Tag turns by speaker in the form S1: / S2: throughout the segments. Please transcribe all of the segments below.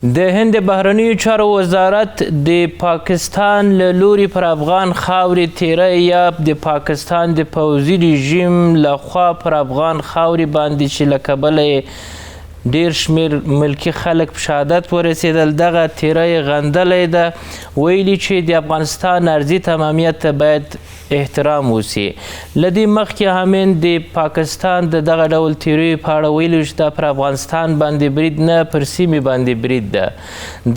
S1: د هند بهرنیو چارو وزارت د پاکستان له لوري پر افغان خاورې تیری یا د پاکستان د پوځي رژیم لخوا پر افغان خاورې باندې چې له کبله ډیر شمیر ملکي خلک په شهادت ورسېدل دغه تیری غندلی ده ویلي چې د افغانستان ارضي تمامیت ته باید احترام وسی له دې مخکې هم د پاکستان د دغه ډول تیریو په اړه ویلي چې دا پر افغانستان باندې برید نه پر سیمې باندې برید ده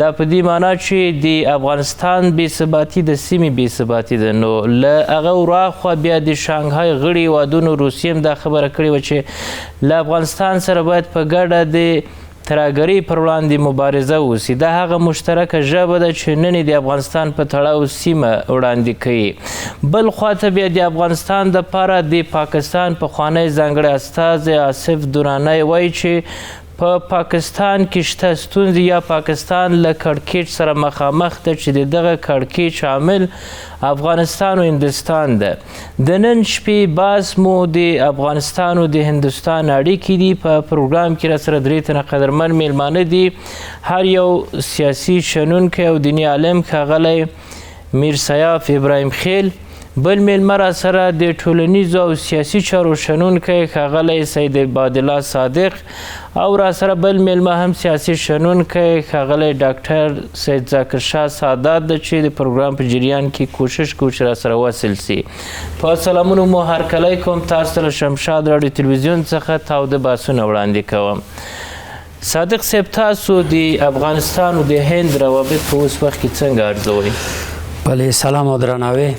S1: دا په دې معنا چې د افغانستان بېثباتي د سیمې بېثباتي ده نو له هغه وراخوا بیا د شانګهای غړي هیوادونو روسیې هم دا خبره کړې وه چې له افغانستان سره باید په ګډه د ترهګرۍ پر وړاندې مبارزه وسي دا هغه مشترکه ژبه ده چې نن د افغانستان په تړاو سیمه وړاندې کوي بل خواته بیا د افغانستان دپاره د پاکستان پخوانی ځانګړی استازی آصف درانی وایي چې په پاکستان کې شته ستونزې یا پاکستان له کړکېچ سره مخامخ ده چې د دغه کړکېچ عامل افغانستان و هندوستان ده د نن شپې بحث مو د افغانستان و د هندوستان اړیکې دي په پروګرام کې راسره درې تنه قدرمن میلمانه دي هر یو سیاسي شنونکی او دیني عالم ښاغلی میرسیاف ابراهیم خیل بل میلمه راسره د ټولنیزو او سیاسي چارو شنونکی ښاغلی سید عبادالله صادق او راسره بل میلمه هم سیاسي شنونکی ښاغلی ډاکټر سید ذاکر شاه سادات ده چې د پروګرام په جریان کې کوشش کوو چې راسره وصل سي په سلامونو مو هرکلی کوم تاسو ته له شمشاد راډیو تلویزیون څخه تاوده بحثونه وړاندې کوم صادق صاحب تاسو د افغانستان او د هند روابط په اوس وخت کې څنګه ارزوئ
S2: بله سلام او درناوی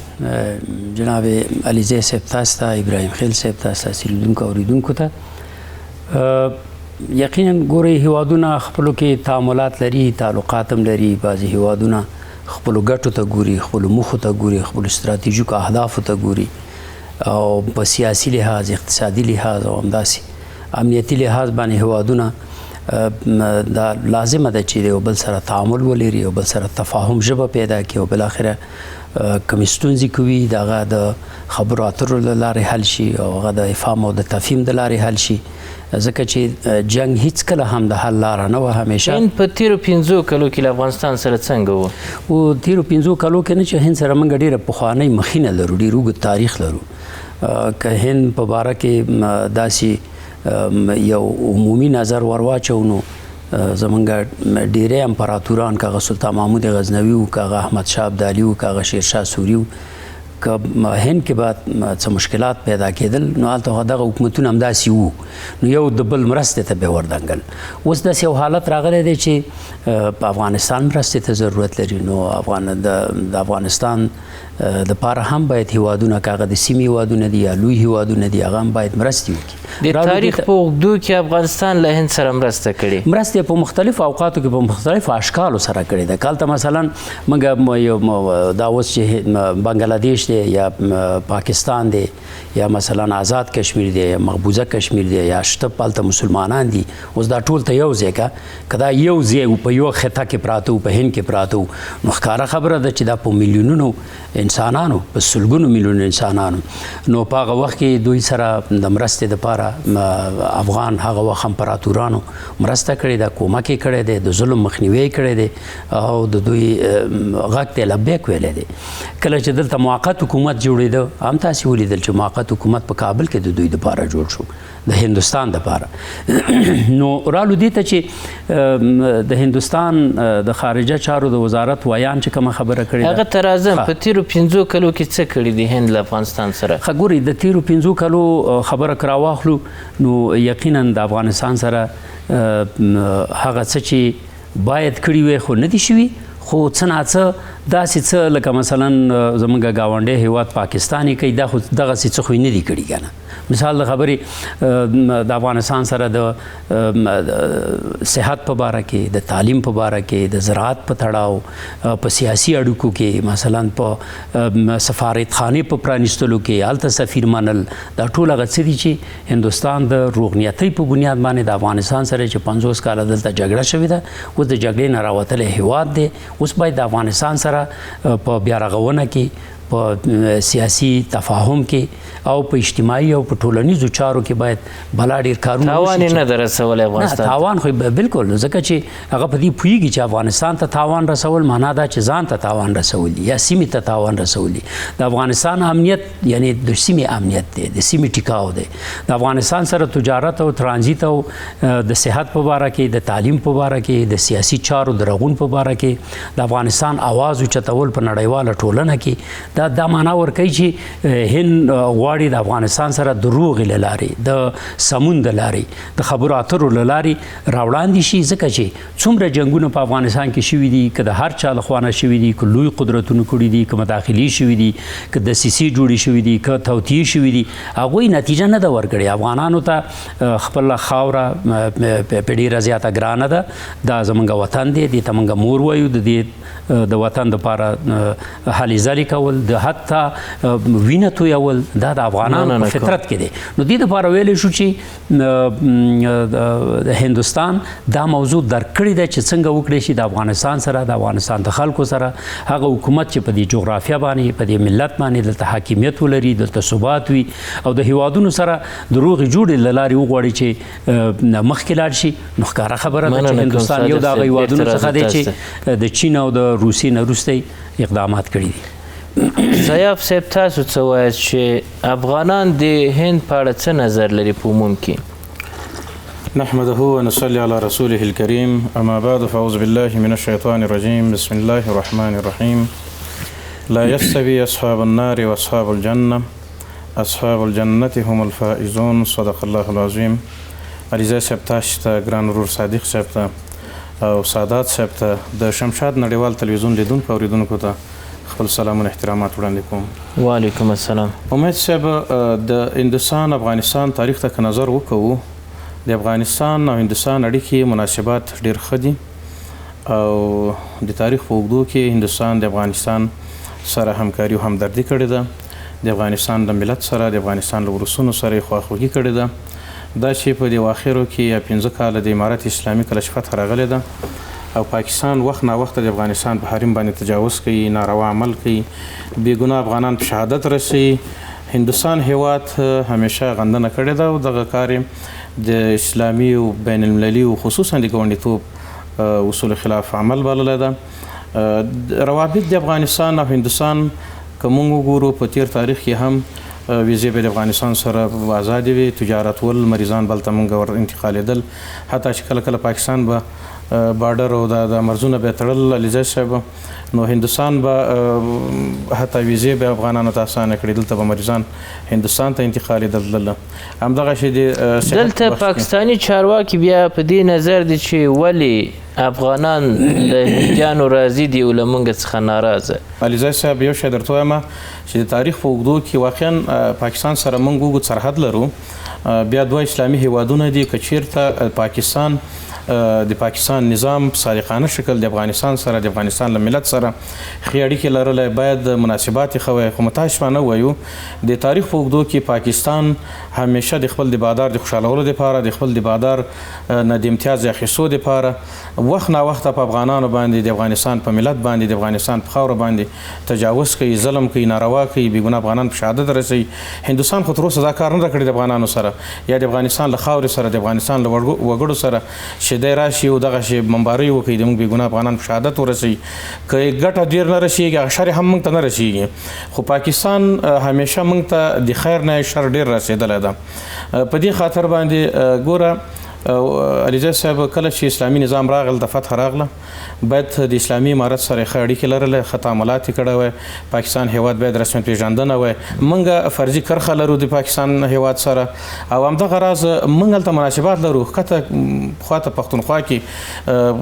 S2: جناب علیزی صاحب تاسو ته ابراهیم خیل صاحب تاسو ته لیدونکو اوریدونکو ته یقینا ګورئ هیوادونه خپلو کې تعاملات لري تعلقات هم لري بعضې هیوادونه خپلو ګټو ته ګوري خپلو موخو ته ګوري خپلو ستراتیژیکو اهدافو ته ګوري او په سیاسي لحاظ اقتصادي لحاظ او همداسې امنیتي لحاظ باندې هیوادونه دا لازمه ده چې یو بل سره تعامل ولري یو بل سره تفاهم ژبه پیدا کړي او بالاخره کومې ستونزې کوي د هغه د خبرو اترو له لارې حل شي او هغه د افهام او د تفهیم د لارې حل شي ځکه چې جنګ هیڅکله هم د حل لاره نه وه همیشه
S1: هند په تیرو 5 کلو کې له افغانستان سره څنګه
S2: و تیرو 5 کلو کې نه چې هند سره موږ ډېره پخوانی مخینه لرو ډېر اوږد تاریخ لرو که هند په باره کې داسې یو عمومي نظر ورواچو نو زمونږ ډیری امپراتوران که هغه سلطان محمود غزنوي و که هغه احمد شاه ابدالي و که هغه شیرشاه سوري و که هند کې به څه مشکلات پیدا کېدل نو هلته دغه حکومتونه همداسې وو نو یو د بل مرستې ته به یې وردنګل اوس داسې یو حالت راغلی دی چې په افغانستان مرستې ته ضرورت لري نو د افغانستان دپاره هم باید هیوادونه که هغه د سیمې هیوادونه دي یا لوی هیوادونه دي هغه هم باید مرستې وکړي
S1: د تاریخ په اوږدو کې افغانستان له هند سره مرسته کړې
S2: مرستې په مختلفو اوقاتو کې په مختلفو اشکالو سره کړې ده که هلته مثلا موږ دا اوس چې بنګلادیش دی یا پاکستان دی یا مثلا آزاد کشمیر دی یا مقبوضه کشمیر دی یا شته هلته مسلمانان دي اوس دا ټول ته یو ځای که دا یو ځای په یو خطه کې پراته وو په هند کې پراته وو نو ښکاره خبره ده چې دا په میلیونونو انسانانو په سلګونو میلیونو انسانانو نو په هغه وخت کې دوی سره د مرستې دپاره افغان هغه وخت امپراتورانو مرسته کړې ده کومک یې کړی دی د ظلم مخنیوی یې کړی دی او د دوی غږ ته لبیک ویلی دی کله چې دلته موقت حکومت جوړېده هم تاسې ولیدل چې موقت حکومت په کابل کې د دوی دپاره جوړ شو د هندوستان دپاره نو رالو دې ته چې د هندوستان د خارجه چارو د وزارت ویان چې کومه خبره کړې ده
S1: هغه ته راځم په تیرو 5 کلو کې څه کړي دي هند له افغانستان سره
S2: ښه ګورئ د تیرو 5 کلو خبره که راواخلو نو یقینا د افغانستان سره هغه څه چې باید کړي وی خو نه دي شوي خو څه ناڅه داسې څه لکه مثلا زموږ ګاونډی هیواد پاکستان یې کوي دا خو دغسې څه خو یې نه دي کړي که نه مثال د خبرې د افغانستان سره د صحت په باره کې د تعلیم په باره کې د زراعت په تړاو په سیاسي اړیکو کې مثلا په سفارتخانې په پرانیستلو کې هلته سفیر منل دا ټول هغه څه دي چې هندوستان د روغنیتۍ په بنیاد باندې د افغانستان سره چې 50 کاله دلته جګړه شوې ده اوس د جګړې نه راوتلی هیواد دی اوس باید د افغانستان سره په بیا رغونه کې په سیاسي تفاهم کې او په اجتماعي او په ټولنیزو چارو کې باید بلا ډېر کارونه
S1: تاوان یې نه ده رسولی افغانستان
S2: تاوان خو بالکل ځکه چې هغه په دې پوهېږي چې افغانستان ته تاوان رسول معنا دا چې ځان ته تاوان رسول یا سیمې ته تاوان رسول د افغانستان امنیت یعنی د سیمې امنیت دی د سیمې ټیکاو دی د افغانستان سره تجارت او ترانزیت او د صحت په باره کې د تعلیم په باره کې د سیاسي چارو د رغون په باره کې د افغانستان आवाज اوچتول په نړیواله ټولنه کې دا معنا ورکوي چې هند غواړي د افغانستان سره د روغې له لارې د سمون د لارې د خبرو اترو له لارې راوړاندې شي ځکه چې څومره جنګونه په افغانستان کې شوي دي که د هر چا لخوا نه شوي دي که لوی قدرتونو کړي دي که مداخلې شوي دي که دسیسې جوړې شوي دي که توطیې شوي دي هغوی نتیجه نه ده ورکړې افغانانو ته خپله خاوره په ډېره زیاته ګرانه ده دا زموږ وطن دی دې ته موږ مور وایو د دې د وطن دپاره هلې ځلې کول د حتی وینه تویول دا د افغانانو په فطرت کې دی نو دې دپاره ویلی شو چې د هندوستان دا موضوع درک کړې ده چې څنګه وکړی شي د افغانستان سره د افغانستان د خلکو سره هغه حکومت چې په دې جغرافیه باندې په دې ملت باندې دلته حاکمیت ولري دلته ثبات وي او د هیوادونو سره د روغې جوړې له لارې وغواړي چې مخکې لاړ شي نو ښکاره خبره ده چې هندوستان یو د هغه هیوادونو څخه دی چې د چین او د روسیې نه وروسته اقدامات کړي دي
S1: سیاف صاحب تاسو څه وایاست چې افغانان د هند په اړه څه نظر لري په عموم کې
S3: نحمده ونصلي على رسوله الكريم أما بعد فأعوذ بالله من الشيطان الرجيم بسم الله الرحمن الرحيم لا يستوي أصحاب النار وأصحاب الجنة أصحاب الجنة هم الفائزون صدق الله العظيم علیزه صاحب تاسو ته ګران ورور صادق صاحب ته او سادات صاحب ته د شمشاد نړیوال تلویزیون لیدونکو او اوریدونکو ته خپل سلام او احترامات وړاندې کوم
S1: وعلیکم السلام
S3: امید صاحب د هندوستان افغانستان تاریخ ته نظر وکړو د افغانستان او هندوستان اړیکې مناسبات ډېر ښه دي او د تاریخ په اوږدو کې هندوستان د افغانستان سره همکاري او همدردي کړې ده د افغانستان د ملت سره د افغانستان له ولسونو سره یې خواخوږي کړې ده دا چې په دې اواخرو کې یا 15 کاله د امارت اسلامي کله چې فتح راغلې ده او پاکستان وخت نا وخت د افغانستان په حریم باندې تجاوز کوي ناروا عمل کوي بېګناه افغانان په شهادت رسوي هندوستان هیواد همیشه غندنه کړې ده او دغه کار د اسلامي او بین المللي او خصوصا د ګاونډیتوب اصول خلاف عمل بللی ده روابط د افغانستان او هندوستان که موږ وګورو په تیر تاریخ کې هم ویزې به د افغانستان سره آزادې وي تجارت ول مریضان بل ته موږ ور انتقالېدل حتی چې کله کله پاکستان به بارډر او د مرزونه به تړل علیزه صاحب نو هندوستان به حتی ویزې به افغانانو ته اسانه کړي دلته به مریضان هندوستان ته انتقالېدل همدغه شی
S1: دلته پاکستانی چارواکي بیا په دې نظر دي چې ولې افغانان له هندیانو راضي دي او له موږ څخه ناراضه
S3: علیزه صاحب یو شی درته وایم چې د تاریخ په اوږدو کې واقعا پاکستان سره موږ اوږد سرحد لرو بیا دوه اسلامي هیوادونه دي که چیرته پاکستان د پاکستان نظام صادقانه شکل د افغانستان سره د افغانستان له ملت سره ښې اړیکې لرلی باید مناسبات یې ښه وی خو متاسفانه وایو د تاریخ په اوږدو کې پاکستان همیشه د خپل د بادار د خوشحالولو دپاره د خپل د بادار نه د امتیاز اخیستو دپاره وخت نا وخته په افغانانو باندې د افغانستان په ملت باندې د افغانستان په خاوره باندې تجاوز کوي ظلم کوي ناروا کوي بېګناه افغانان په شهادت رسوي هندوستان خو تر اوسه دا کار نه ده کړی د افغانانو سره یا د افغانستان له خاورې سره د افغانستان له وګړو سره چې دی راشي او دغه شی بمبارۍ وکړي د موږ بېګناه افغانان په شهادت ورسوي که یې ګټه ډېر نه رسېږي هغه شر هم موږ ته نه رسېږي خو پاکستان همیشه موږ ته د خیر نه شر ډېر رسېدلی ده په دې خاطر باندې ګوره علیزه صاحب کله چې اسلامي نظام راغل د فتح راغله باید د اسلامي امارت سره ښه اړیکې لرله ښه تعاملات یې کړی وی پاکستان هیواد باید رسمیت پېژندنه وی موږ فرضي کرښه لرو د پاکستان هیواد سره او همدغه راز موږ هلته مناسبات لرو ښکته خواته پښتونخوا کې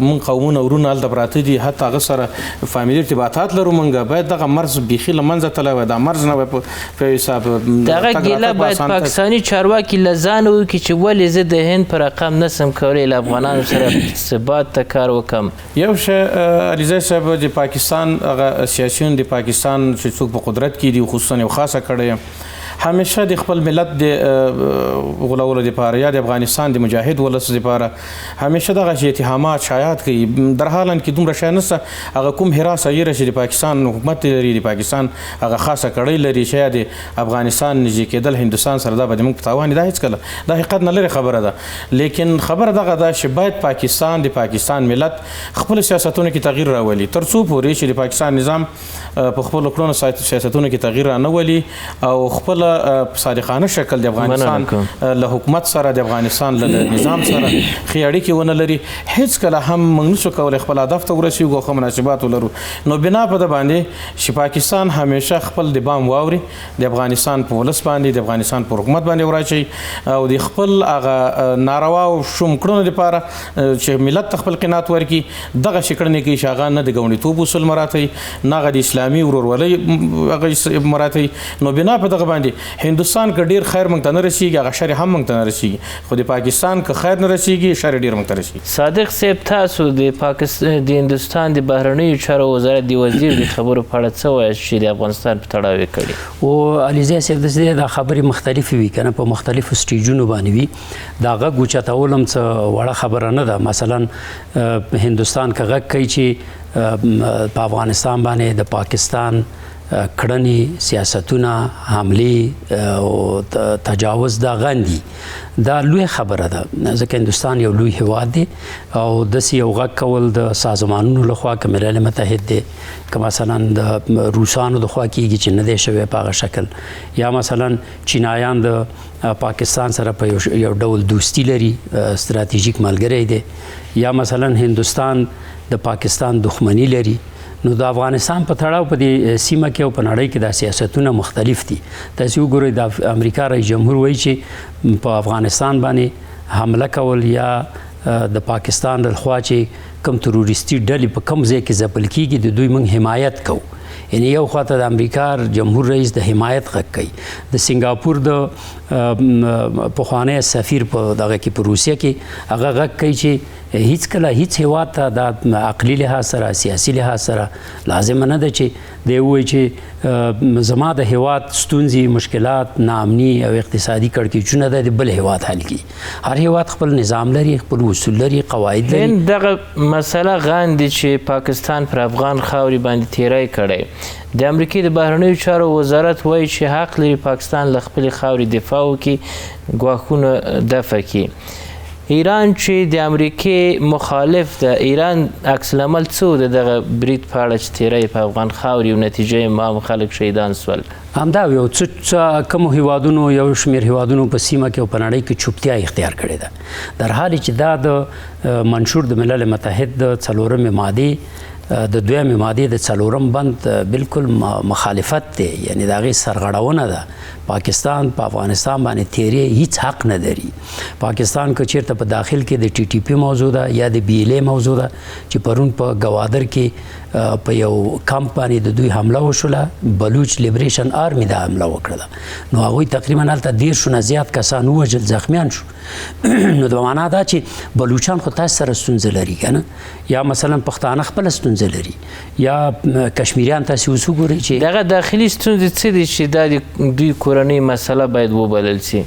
S3: موږ قومونه ورونه هلته پراته دي حتی هغه سره فامیلي ارتباطات لرو موږ باید دغه مرز بیخي له منځه تللی وی دا مرز نه وی په حساب
S1: دغه ګیله باید پاکستاني چارواکي له ځانه وکړي چې ولې زه د هند په رقم نسم کولی له افغانانو سره ثبات ته کار وکم
S3: یو شی علیزه صاحب د پاکستان هغه سیاسیون د پاکستان چې څوک په قدرت کې دي خصوصا یو خاصه کړی همیشه د خپل ملت د غولولو دپاره یا د افغانستان د مجاهد ولس دپاره همیشه دغه اتهامات شایعات کوي در حالا کې دومره شی نشته هغه کوم حراس ایره چې د پاکستان حکومت لري د پاکستان هغه خاصه کړۍ لري چې د افغانستان نږدې کېدل هندوستان سره دا به زموږ په تاوان دا هېڅکله دا حقیقت نه لري خبره ده لیکن خبره دغه ده چې باید پاکستان ملت خپل سیاستونو کې تغییر راولي تر څو پورې چې د پاکستان نظام په خپلو کړنو سیاستونو کې تغییر را نه ولي او خپل په صادقانه شکل د افغانستان له حکومت سره د افغانستان له نظام سره ښې اړیکې ونه لري هېڅکله هم موږ نشو کولی خپل هدف ته ورسېږو او ښه مناسبات ولرو نو بنا په ده باندې چې پاکستان همیشه خپل د بام واوري د افغانستان په ولس باندې د افغانستان په حکومت باندې وراچوي او د خپل هغه ناروا او شوم کړنو دپاره چې ملت ته خپل قناعت ورکړي دغه شي کړنې کوي چې هغه نه د ګاونډیتوب اصول مراعتوي نه هغه د اسلامي ورورولۍ هغه مراعتوي نو بنا په دغه باندې هندوستان که ډېر خیر موږ ته نه رسېږي هغه شر هم موږ ته نه رسېږي خو د پاکستان که خیر نه رسېږي شر ډېر موږ ته رسېږي
S1: صادق صاحب تاسو د هندوستان د بهرنیو چارو وزارت د وزیر د خبرو په اړه څه وایاست چې د افغانستان په تړاو یې کړي
S2: او علیزی صاحب داسې دا خبرې مختلفې وي که نه په مختلفو سټیجونو باندې وي دا غږ اوچتول هم څه وړه خبره نه ده مثلا هندوستان که غږ کوي چې په افغانستان باندې د پاکستان کړنې سیاستونه حملې او تجاوز دا غندي دا لوی خبره ده ځکه هندوستان یو لوی هیواد دی او داسې یو غږ کول د سازمانونو لخوا که ملل متحد دی که مثلا د روسانو لخوا کیږي چې نه دی شوی په هغه شکل یا مثلا چینایان د پاکستان سره په یو ډول دوستی لري ستراتیژیک ملګری دی یا مثلا هندوستان د پاکستان دښمني لري نو د افغانستان په تړاو په دې سیمه کې او په نړۍ کې دا سیاستونه مختلف دي تاسو وګورئ د امریکا رئیس جمهور وایي چې په افغانستان باندې حمله کول یا د پاکستان لخوا چې کم تروریستي ډلې په کم ځای کې ځپل کیږي د دوی موږ حمایت کوو یعنی یو خواته د امریکا جمهور رئیس د حمایت غږ کوي د سنګاپور د پخوانی سفیر په دغه کې په روسیه کې هغه غږ کوي چې هیڅ کله هیڅ هیواد ته د عقلي لحاظ سره سیاسي لحاظ سره لازمه نه ده چې دی ووایي چې زما د هیواد ستونزې مشکلات ناامني او اقتصادي کړکېچونه ده د بل هیواد حل کړي هر هیواد خپل نظام لري خپل اصول لري قواعد لري
S1: دغه مسله غاندي چې پاکستان پر افغان خاورې باندې تیری کړی د امریکې د بهرنیو چارو وزارت وایي چې حق لري پاکستان له خپلې خاورې دفاع وکړي ګواښونه دفع کړي ایران چې د امریکې مخالف ده ایران عکس العمل څه د دغه برید په اړه چې تیری په افغان خاورې او نتیجه یې عام خلک شهیدان سول
S2: همدا یو څه کمو هیوادونو یو شمېر هیوادونو په سیمه کې او په نړۍ کې چوپتیا اختیار کړې ده در حالی چې دا د منشور د ملل متحد د 4مې مادې د 2مې مادې د 4م بند بالکل مخالفت دی یعنی د هغې سرغړونه ده پاکستان په افغانستان باندې تیری هیڅ حق نه لري پاکستان که چیرته په داخل کې د ټي ټي پي موضوع ده یا د بي ایل اے موضوع ده چې پرون په ګوادر کې په یو کمپ باندې د دوی حمله وشوله بلوچ لیبریشن آرمي دا حمله وکړه نو هغوی تقریبا هلته 10 نه زیات کسان ووژل زخمیان شو نو د معنا دا چې بلوچان خو تاسو سره ستونزه لري که نه یا مثلا پښتانه خپله ستونزه لري یا کشمیریان تاسو اوس وګورئ چې
S1: دغه داخلي ستونزې څه دي چې دا د دوی کورنۍ مسله باید وبلل سي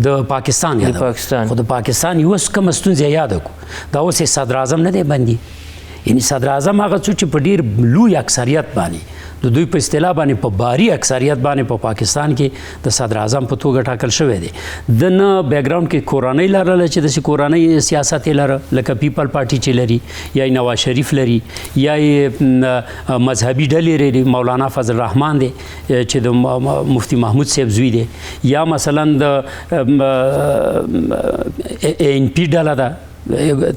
S2: د پاکستان خو د پاکستان یو کومه ستونزه یاده کو دا اوس صدر اعظم نه دی بندي یعنی صدر اعظم هغه څوک چې په ډېر لوی اکثریت باندې د دوی په اصطلاح باندې په باري اکثریت باندې په پاکستان کې د صدر اعظم په توګه ټاکل شوی دی د نه بیکګراوند کې کورنۍ لرله چې داسې کورنۍ سیاست یې لره لکه پیپل پارټي چې لري یا نواز شریف لري یا یې مذهبي ډلې لري مولانا فضل الرحمن دی چې د مفتی محمود صاحب زوی دی یا مثلا د ANP ډله ده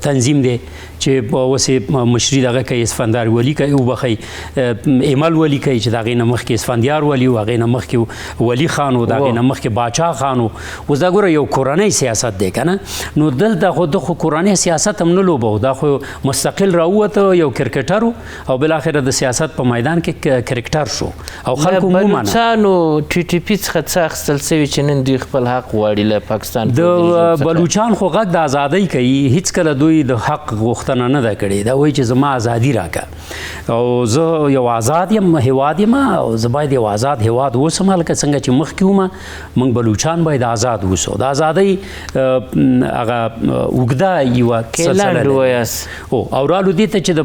S2: تنظیم دی چې اوسې مشري دغه کوي اسفندیار ولی کوي وبخئ ایمل ولی کوي چې د هغې نه مخکې اسفندیار ولی و هغې نه مخکې ولی خان و د هغې نه مخکې باچا خان و اوس دا ګوره یو کورنی سیاست دی که نه نو دلته خو د خو کورنی سیاست هم نه لوبه دا خو مستقل راووته یو کرکټر او بالاخره د سیاست په میدان کې کرکټر شو او خلکو ومنه
S1: بلوچانو ټي ټي پي څخه څه اخیستل سوي چې نن دوی خپل حق غواړي له پاکستان
S2: د بلوچان خو غږ د ازادۍ کوي هیڅکله دوی د حق غوښتنه نه ده کړې. دا وایي چې زما ازادي راکړه او زه یو آزاد یم، هیواد یم او زه باید یو آزاد هیواد اوسم. هلکه څنګه چې مخکې ومه موږ بلوچان باید آزاد اوسو. د ازادۍ هغه اوږده یوه او رالو دې ته چې د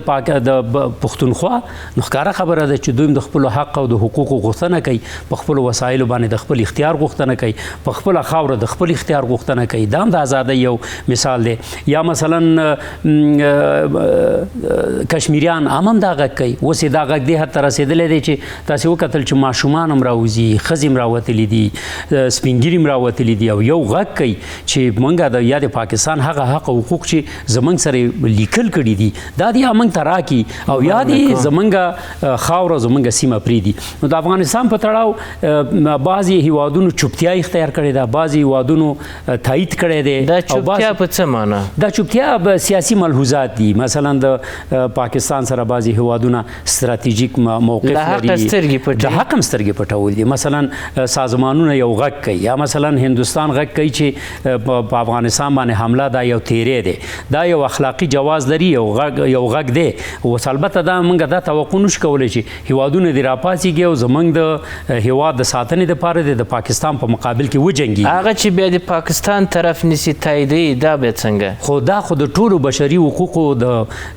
S2: پښتونخوا نو ښکاره خبره ده چې دوی د خپلو حق او د حقوقو غوښتنه کوي، په خپلو وسایلو باندې د خپل اختیار غوښتنه کوي، په خپله خاوره د خپل اختیار غوښتنه کوي. دا هم د ازادۍ یو مثال دی. یا مثلا کشمیریان هم دا غږ کوي. اوس یې دا غږ دې حد ته رسېدلی دی چې تاسې وکتل چې ماشومان هم راوځي، ښځې هم راوتلي دي، سپین ږیري هم راوتلي دي او یو غږ کوي چې موږ د یا د پاکستان هغه حق او حقوق چې زموږ سره لیکل کړي دي دا دې موږ ته راکړي او یا دې زموږ خاوره زموږ سیمه پرېږدي. نو د افغانستان په تړاو بعضې هیوادونو چوپتیا اختیار کړې ده، بعضې هیوادونو تایید کړی دی.
S1: دا چوپتیا په څه معنا؟ دا
S2: چوپتیا سیاسي ملحوظات دي. مثلا د پاکستان سره بعضې هیوادونه ستراتیژیک موقف لري، د حق هم سترګې پټول دي. مثلا سازمانونه یو غږ کوي یا مثلا هندوستان غږ کوي چې په افغانستان باندې حمله دا یو تیری دی، دا یو اخلاقي جواز لري، یو غږ دی. اوس البته دا موږ دا توقع نشو کولی چې هیوادونه دې راپاڅېږي او زموږ د هیواد د ساتنې دپاره د پاکستان په مقابل کې وجنګي.
S1: هغه چې بیا د پاکستان طرف نیسي تاییدوي، دا بیا څنګه؟
S2: خو دا خو د ټولو بشري حقوقو د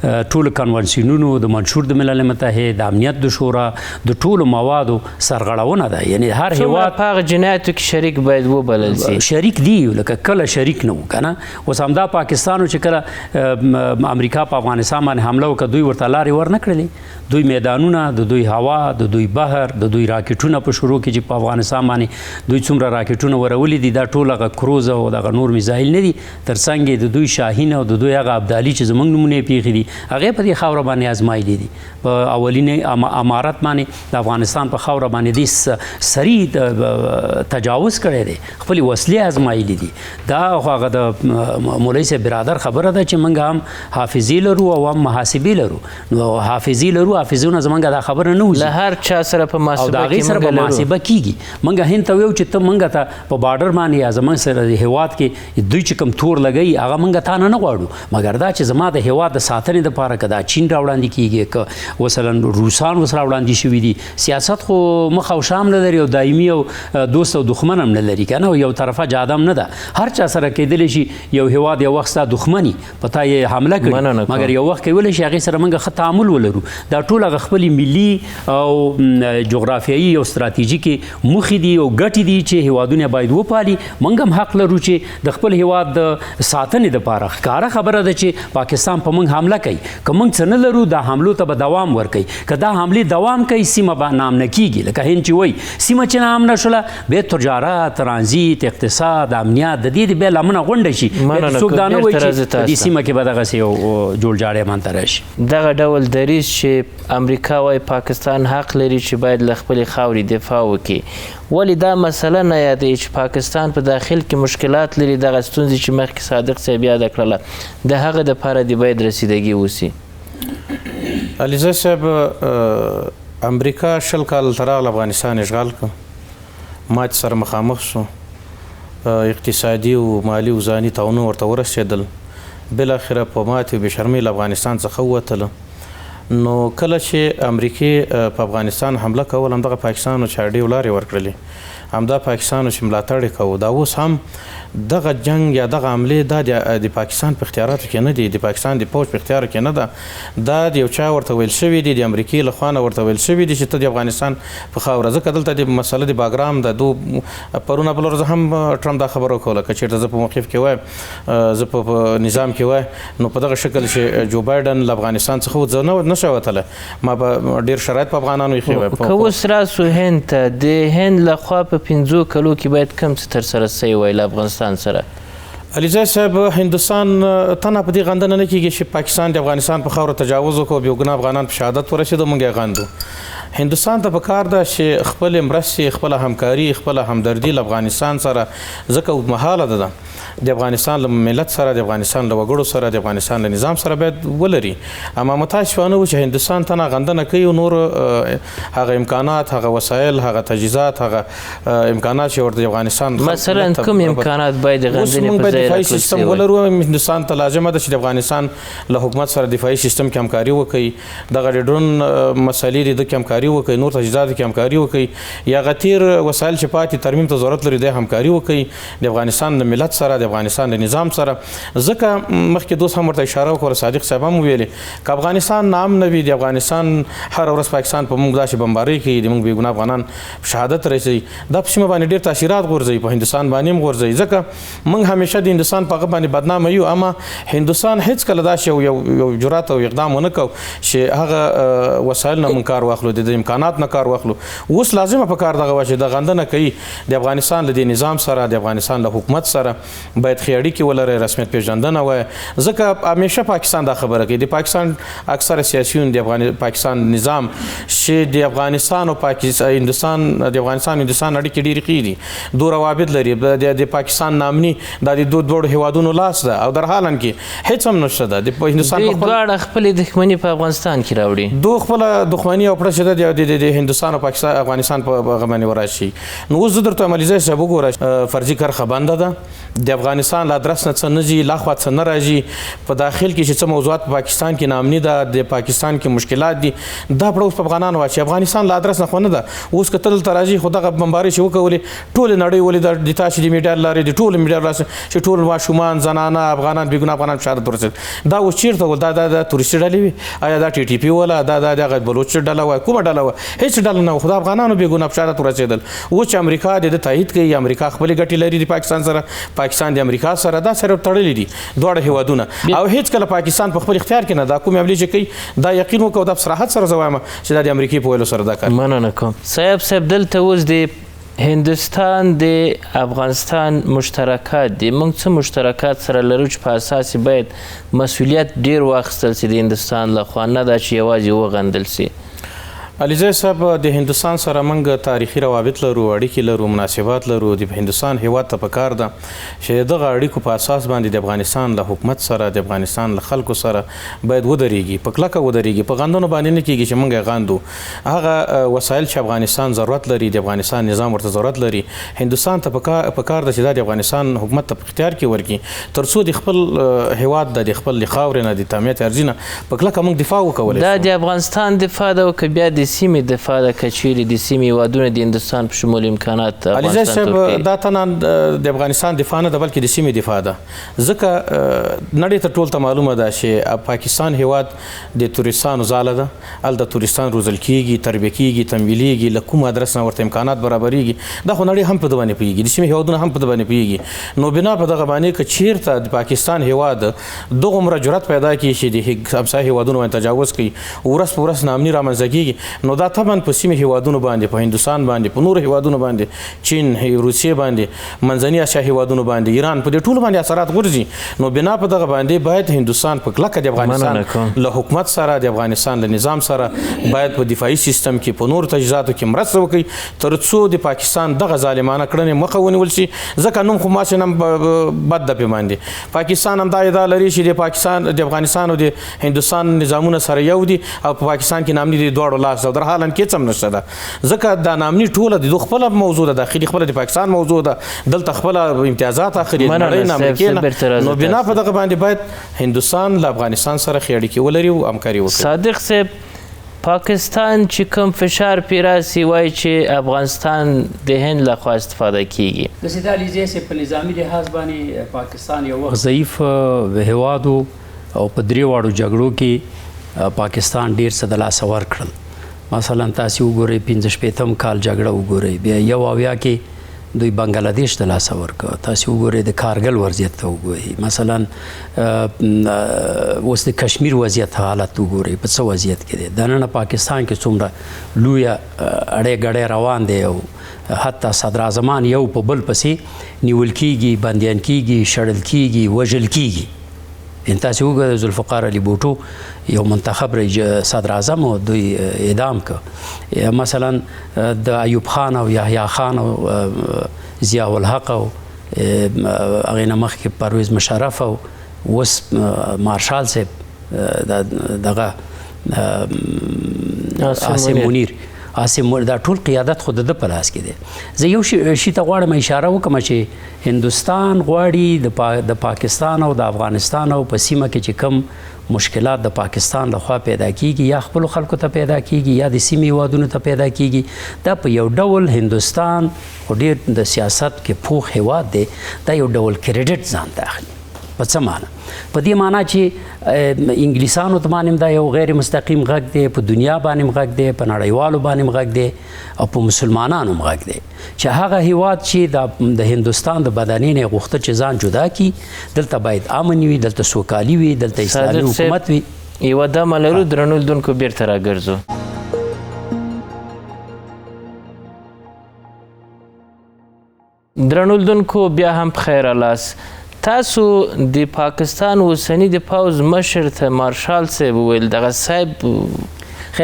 S2: ټولو کنونسیونونو د منشور د ملل متحد، د امنیت د شورا د ټولو موادو سرغړونه ده. یعنی هر هیواد
S1: په هغه جنایتو کې شریک باید وبلل شي.
S2: شریک دی، لکه کله شریک نه و که نه. اوس همدا پاکستان چې کله امریکا په افغانستان باندې حمله وکړه دوی ورته لارې ورنه کړلې. دوی میدانونه، د دوی هوا، د دوی بحر، د دوی راکټونه په شروع کې چې په افغانستان باندې دوی څومره راکټونه ورولي دي دا ټول هغه کروز او دغه نور میزایل نه دي. تر څنګ د دوی شاهین او د دوی هغه ابدالي چې زموږ نمونې پیښې دي هغې په دې خاوره باندې ازمایلي دي. په اولینې امارت باندې د افغانستان په خاوره باندې دې سریع تجاوز کړی دی، خپلې وسلې ازمایلي دي. دا خو هغه د مولوي صاحب برادر خبره ده چې موږ هم حافظې لرو او هم محاسبې لرو. نو حافظې لرو، حافظونه زموږ دا خبره نه وځي،
S1: له هر چا سره په محاسبه کې
S2: سره په محاسبه کیږي. موږ هند ته ویو چې ته موږ ته په بارډر باندې یا زموږ سره هیواد کې دوی چې کوم تور لګوي هغه موږ تا نه غواړو، مګر دا چې زما د هیواد د ساتنې دپاره که دا چین راوړاندې کیږي، که مثلا روسان اوس راوړاندې شوي دي. سیاست خو مخ او شام نه لري او دایمي او دوست او دښمن هم نه لري که نه، یو طرفه جاده هم نه ده. هر چا سره کیدلی شي یو هیواد یو وخت ستا دښمني په تا یې حمله کړي، مګر یو وخت کولی شي هغې سره موږ ښه تعامل ولرو. دا ټول هغه خپلې ملي او جغرافیایي او ستراتیژیکې موخې دي او ګټې دي چې هیوادونه باید وپالي. موږ هم حق لرو چې د خپل هیواد د ساتنې دپاره ښکاره خبره ده چې پاکستان په موږ حمله کوي. که موږ څه نه لرو دا حملو ته به دوام ورکوي. که دا حملې دوام کوي سیمه به نامنه کیږي. لکه هند چې وایي سیمه چې نامنه شوله بیا تجارت، ترانزیت، اقتصاد، امنیت د دې بیا لمنه غونډه شي. څوک دا نه وایي چې په دې سیمه کې به دغسې یو جوړجاړی منځته راشي.
S1: دغه ډول دریځ چې امریکا وایي پاکستان حق لري چې باید له خپلې خاورې دفاع وکړي، ولې دا مسله نه یادوي چې پاکستان په داخل کې مشکلات لري؟ دغه ستونزې چې مخکې صادق صاحب یاده کړله د هغه دپاره دې باید رسیدګي وسي.
S3: علیزی صاحب، امریکا 20 کال ته راغله، افغانستان اشغال کړ، ماتې سره مخامخ شو، اقتصادي او مالي او ځاني تاوانونه ورته ورسېدل، بالاخره په ماتې او بېشرمۍ له افغانستان څخه ووتله. نو کله چې امریکې په افغانستان حمله کول همدغه پاکستان چې اډې لارې ورکړلې، همدا پاکستان چې ملاتړ یې کوو، دا اوس هم دغه جنگ یا دغه حملې دا د پاکستان په اختیاراتو کې نه دي، د پاکستان د پوځ په اختیار کې نه ده. دا د یو چا ورته ویل شوي دي، د امریکې له خوا نه ورته ویل شوي دي چې ته د افغانستان په خاوره. ځکه دلته د مسله د باګرام د پرونه بله ورځ هم ټرمپ دا خبره وکوله که چېرته زه په موقف کې وایم، زه په نظام کې وایم، نو په دغه شکل چې جو بایډن له افغانستان څخه زه نه شوی وتلی، ما به ډېر شرایط په افغانانو ایښي وای.
S1: که اوس راسو هند ته، د هند له خوا په 5 کلو کې باید کم څه ترسره سوی وای له افغانستان سره؟
S3: علیزی صاحب، هندوستان تنها په دې غندنه نه کېږي چې پاکستان د افغانستان په خاوره تجاوز وکړو، بې ګناه افغانان په شهادت ورسېدو، موږ یې غندو. هندوستان ته پکار ده چې خپلې مرستې، خپله همکاري، خپله همدردي له افغانستان سره ځکه اوږدمهاله ده د افغانستان له ملت سره د افغانستان له وګړو سره د افغانستان له نظام سره باید ولري اما متاسفانه و چې هندوستان ته غندنه کوي او نور هغه امکانات هغه وسایل هغه تجهیزات هغه امکانات چې ورته افغانستان
S1: مثلا کوم امکانات باید غندنې په ځای
S3: دفاعي سیستم ولرو هندوستان ته لازمه ده چې د افغانستان له حکومت سره دفاعي سیستم کې همکاري وکړي دغه ډرون مسلې د همکاري وکړي نور تجهیزات کې همکاري وکړي یا غتیر وسایل چې پاتې ترمیم ته ضرورت لري د همکاري وکړي د افغانستان د ملت سره د افغانستان د نظام سره ځکه مخکې دوست هم ورته اشاره وکړه صادق صاحب هم ویلې که افغانستان نام نه وي د افغانستان هر ورځ پاکستان په موږ داسې بمبارۍ کوي د موږ بېګناه افغانان شهادت رسوي دا په سیمه باندې ډېر تاثیرات غورځوي په هندوستان باندې هم غورځوي ځکه موږ همیشه د هندوستان په هغه باندې بدنامه یو اما هندوستان هېڅکله داسې یو جرأت او اقدام ونه کو چې هغه وسایل نه موږ کار واخلو د امکانات نه کار واخلو اوس لازمه په کار دغه وه چې د غندنه کوي د افغانستان له دې نظام سره د افغانستان له حکومت سره باید ښې اړیکې ولري رسمیت پیژندنه وایي ځکه همیشه پاکستان دا خبره کوي د پاکستان اکثره سیاسیون د پاکستان نظام چې د افغانستان او هندوستان د افغانستان هندوستان اړیکې ډېرې ښې دي دوه روابط لري د پاکستان نامني دا د دواړو هیوادونو لاس ده او در حالا کې هېڅ هم نشته ده د هندوستان
S1: دوی دواړه خپلې دښمني په افغانستان کې راوړي
S3: دوی خپله دښمني او پړه چې ده د هندوستان او پاکستان افغانستان په هغه باندې وراشي نو اوس زه درته عملیزی صاحب وګوره فرضي کرښه بنده ده د افغانستان له ادرس نه څه نه ځي لاخوا څه نه راځي په داخل کې چې څه موضوعات په پاکستان کې نامني ده د پاکستان کې مشکلات دي دا پړه اوس په افغانانو واچي افغانستان له ادرس نه خو نه ده اوس که ته دلته راځي خو دغه بمبارۍ چې وکولې ټولې نړۍ ولې د تاسې د میډیا له لارې د ټولو میډیا له لارې چې ټول ماشومان زنانه افغانان بېګناه افغانان شهادت ورسېد دا اوس چېرته ول دا تورستي ډلې وي آیا دا ټي ټي پي وله دا دغه بلوچ ډله وه کومه ډله وه هېڅ ډله نه وه خو د افغانانو بېګناه شهادت ورسېدل اوس چې امریکا د تایید کوي امریکا خپلې ګټې لري د پاکستان سره پاکستان د امریکا سره دا سره تړلي دي دواړه هیوادونه او هېڅکله پاکستان په خپل اختیار کې نه دا کومې حملې چې کوي دا یقین وکړو دا په صراحت سره زه وایم چې دا د امریکې په ویلو سره دا کار
S1: مننه کوم صاحب دلته اوس د هندوستان د افغانستان مشترکات دي موږ څه مشترکات سره لرو چې په اساس باید مسؤلیت ډیر واخیستل سي د هندوستان لخوا نه دا چې یوازې وغندل سي
S3: علیزی صاحب د هندوستان سره موږ تاریخي روابط لرو اړیکې لرو مناسبات لرو د هندوستان هیواد ته پکار ده چې دغه اړیکو په اساس باندې د افغانستان له حکومت سره د افغانستان له خلکو سره باید ودرېږي په کلکه ودرېږي په غندنو باندې نه کېږي چې موږ یې غندو هغه وسایل چې افغانستان ضرورت لري د افغانستان نظام ورته ضرورت لري هندوستان ته پکار ده چې دا د افغانستان حکومت ته په اختیار کې ورکړي تر څو د خپل هیواد د خپل خاورې نه د تامینات ارزي نه په کلکه موږ دفاع وکولی
S1: دا د افغانستان دفاع ده او که بیا د سیمې دفاع ده که چیرې د سیمې هیوادونه د هندوستان په شمول امکانات
S3: علیزی صاحب دا تنها د افغانستان دفاع نه ده بلکې د سیمې دفاع ده ځکه نړۍ ته ټول ته معلومه ده چې پاکستان هیواد د تورستانو ځاله ده هلته تورستان روزل کیږي تربیه کیږي تمویلیږي له کوم ادرس نه ورته امکانات برابریږي دا خو نړۍ هم په ده باندې پوهېږي د سیمې هیوادونه هم په ده باندې پوهېږي نو بنا په دغه باندې که چیرته د پاکستان هیواد دغومره جرأت پیدا کړي چې د همسایه هیوادونو باندې تجاوز کوي ورځ په ورځ ناامني رامنځته کیږي نو دا طبعا په سیمې هیوادونو باندې په هندوستان باندې په نورو هیوادونو باندې چین روسیې باندې منځني اسیا هیوادونو باندې ایران په دې ټولو باندې اثرات غورځي نو بنا په دغه باندې باید هندوستان په کلکه د افغانستان له حکومت سره د افغانستان له نظام سره باید په دفاعي سیستم کې په نورو تجهیزاتو کې مرسته وکړي تر څو د پاکستان دغه ظالمانه کړنې مخه ونیول شي ځکه نوم خو ماسې نم بد ده پې باندې پاکستان هم دا ادعا لري چې د پاکستان د افغانستان او د هندوستان نظامونه سره یو دي او په پاکستان کې نامني د دواړو لاس ده در حالا کې څه هم نشته ده ځکه دا نامني ټوله د دوی خپله موضوع ده داخلي خپله د پاکستان موضوع ده دلته خپله امتیازات اخلي نړۍ نه امریکې نو بنا په دغه باندې باید هندوستان له افغانستان سره ښې اړیکې ولري او همکاري وکړي
S1: صادق صاحب پاکستان چې کوم فشار پې راسي وایي چې افغانستان د هند لخوا استفاده کیږي
S2: د سید علیزی صاحب په نظامي لحاظ باندې پاکستان یو وخت ضعیف هیواد او په درې واړو جګړو کې پاکستان ډیر څه د لاسه ورکړل مثلا تاسو وګورئ 15 کال جګړه وګورئ بیا یو اویا کې دوی بنگلاديش ته لاسه ورکړ تاسو وګورئ د کارګل وضعیت ته وګورئ مثلا اوس د کشمیر وضعیت حالت وګورئ په څه وضعیت کې دی د نن پاکستان کې څومره لویه اړې ګړې روان دی او حتی صدر اعظمان یو په بل پسې نیول کیږي بندیان کیږي شړل کیږي وژل کیږي تاسو وګورئ ذوالفقار علي بوټو یو منتخب صدر اعظم او دوی اعدام کړ مثلا د ایوب خان او یحیی خان او ضیاء الحق او هغې نه مخکې پرویز مشرف او اوس مارشال صاحب دغه عاصم منیر دا ټول قیادت خو د ده په لاس کې دی. زه یو شي ته غواړم اشاره وکړم چې هندوستان غواړي د پاکستان او د افغانستان او په سیمه کې چې کم مشکلات د پاکستان لخوا پیدا کیږي یا خپلو خلکو ته پیدا کیږي یا د سیمې هیوادونو ته پیدا کیږي، دا په یو ډول هندوستان خو ډېر د سیاست کې پوخ هیواد دی، دا یو ډول کریډټ ځان ته اخلي. په څه معنی؟ په دې معنی چې انګلیسانو ته باندې دا یو غیر مستقیم غږ دی، په دنیا باندې غږ دی، په نړیوالو باندې غږ دی او په مسلمانانو غږ دی چې هغه هیواد چې د هندوستان د بدنې نه غوښته چې ځان جدا کی، دلته باید امن وي، دلته سوکالي وي، دلته اسلامي حکومت وي.
S1: یوه دمه لرو، درنو لیدونکو بیرته راګرځو. درنو لیدونکو بیا هم پخیر رالاست. تاسو د پاکستان اوسني د پوځ مشر ته مارشال صاحب وویل، دغه صاحب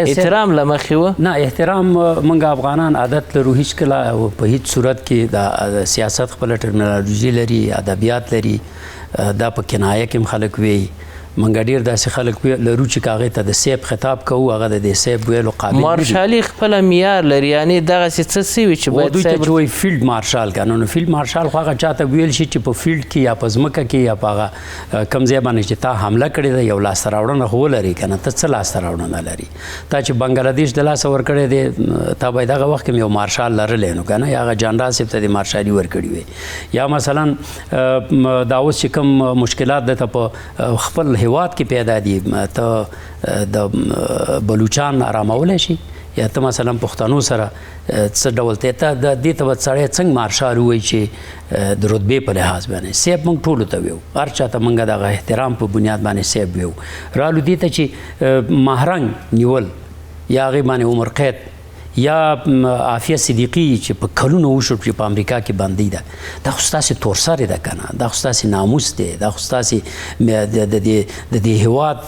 S1: احترام له مخې و؟
S2: نه، احترام موږ افغانان عادت لرو، هیڅکله په هیڅ صورت کې د سیاست خپله ټرمینالوژي لري، ادبیات لري، دا په کنایه کې هم خلک وایي. موږ ډېر داسې خلک لرو چې که هغې ته د سیب خطاب کوو، هغه د دې سیب ویلو قابل
S1: مارشالي خپله معیار لري، یعنې دغسې څه سوي چې باید
S2: دوی ته چې وایي فیلډ مارشال که نو فیلډ مارشال خو هغه چاته ویل شي چې په فیلډ کې یا په ځمکه کې یا په هغه کوم ځای باندې چې تا حمله کړې ده، یو لاسته راوړنه خو ولري که نه، ته څه لاسته راوړنه لري؟ تا چې بنګلادیش د لاسه ورکړی دی، تا باید هغه وخت کې یو مارشال لرلی نو که نه، یا هغه جنرال صاحب ته د مارشالي ورکړي وي. یا مثلا دا اوس چې کوم مشکلات درته په خپل هیواد کې پیدا دي، ته د بلوچان آرامولی شي، یا ته مثلا پښتنو سره څه ډول ته د دې ته به سړی څنګه مارشال ووایي چې د رتبې په لحاظ باندې صاحب موږ ټولو ته ویو، هر چا ته موږ دغه احترام په بنیاد باندې صاحب ویو. رالو دې ته چې مهرنګ نیول یا هغې باندې عمر قید یا عافیه صدیقي چې په کلونو وشو چې په امریکا کې بندي ده، دا خو ستاسې تورسرې ده که نه، دا خو ستاسې ناموس دی، دا خو ستاسې د دې هیواد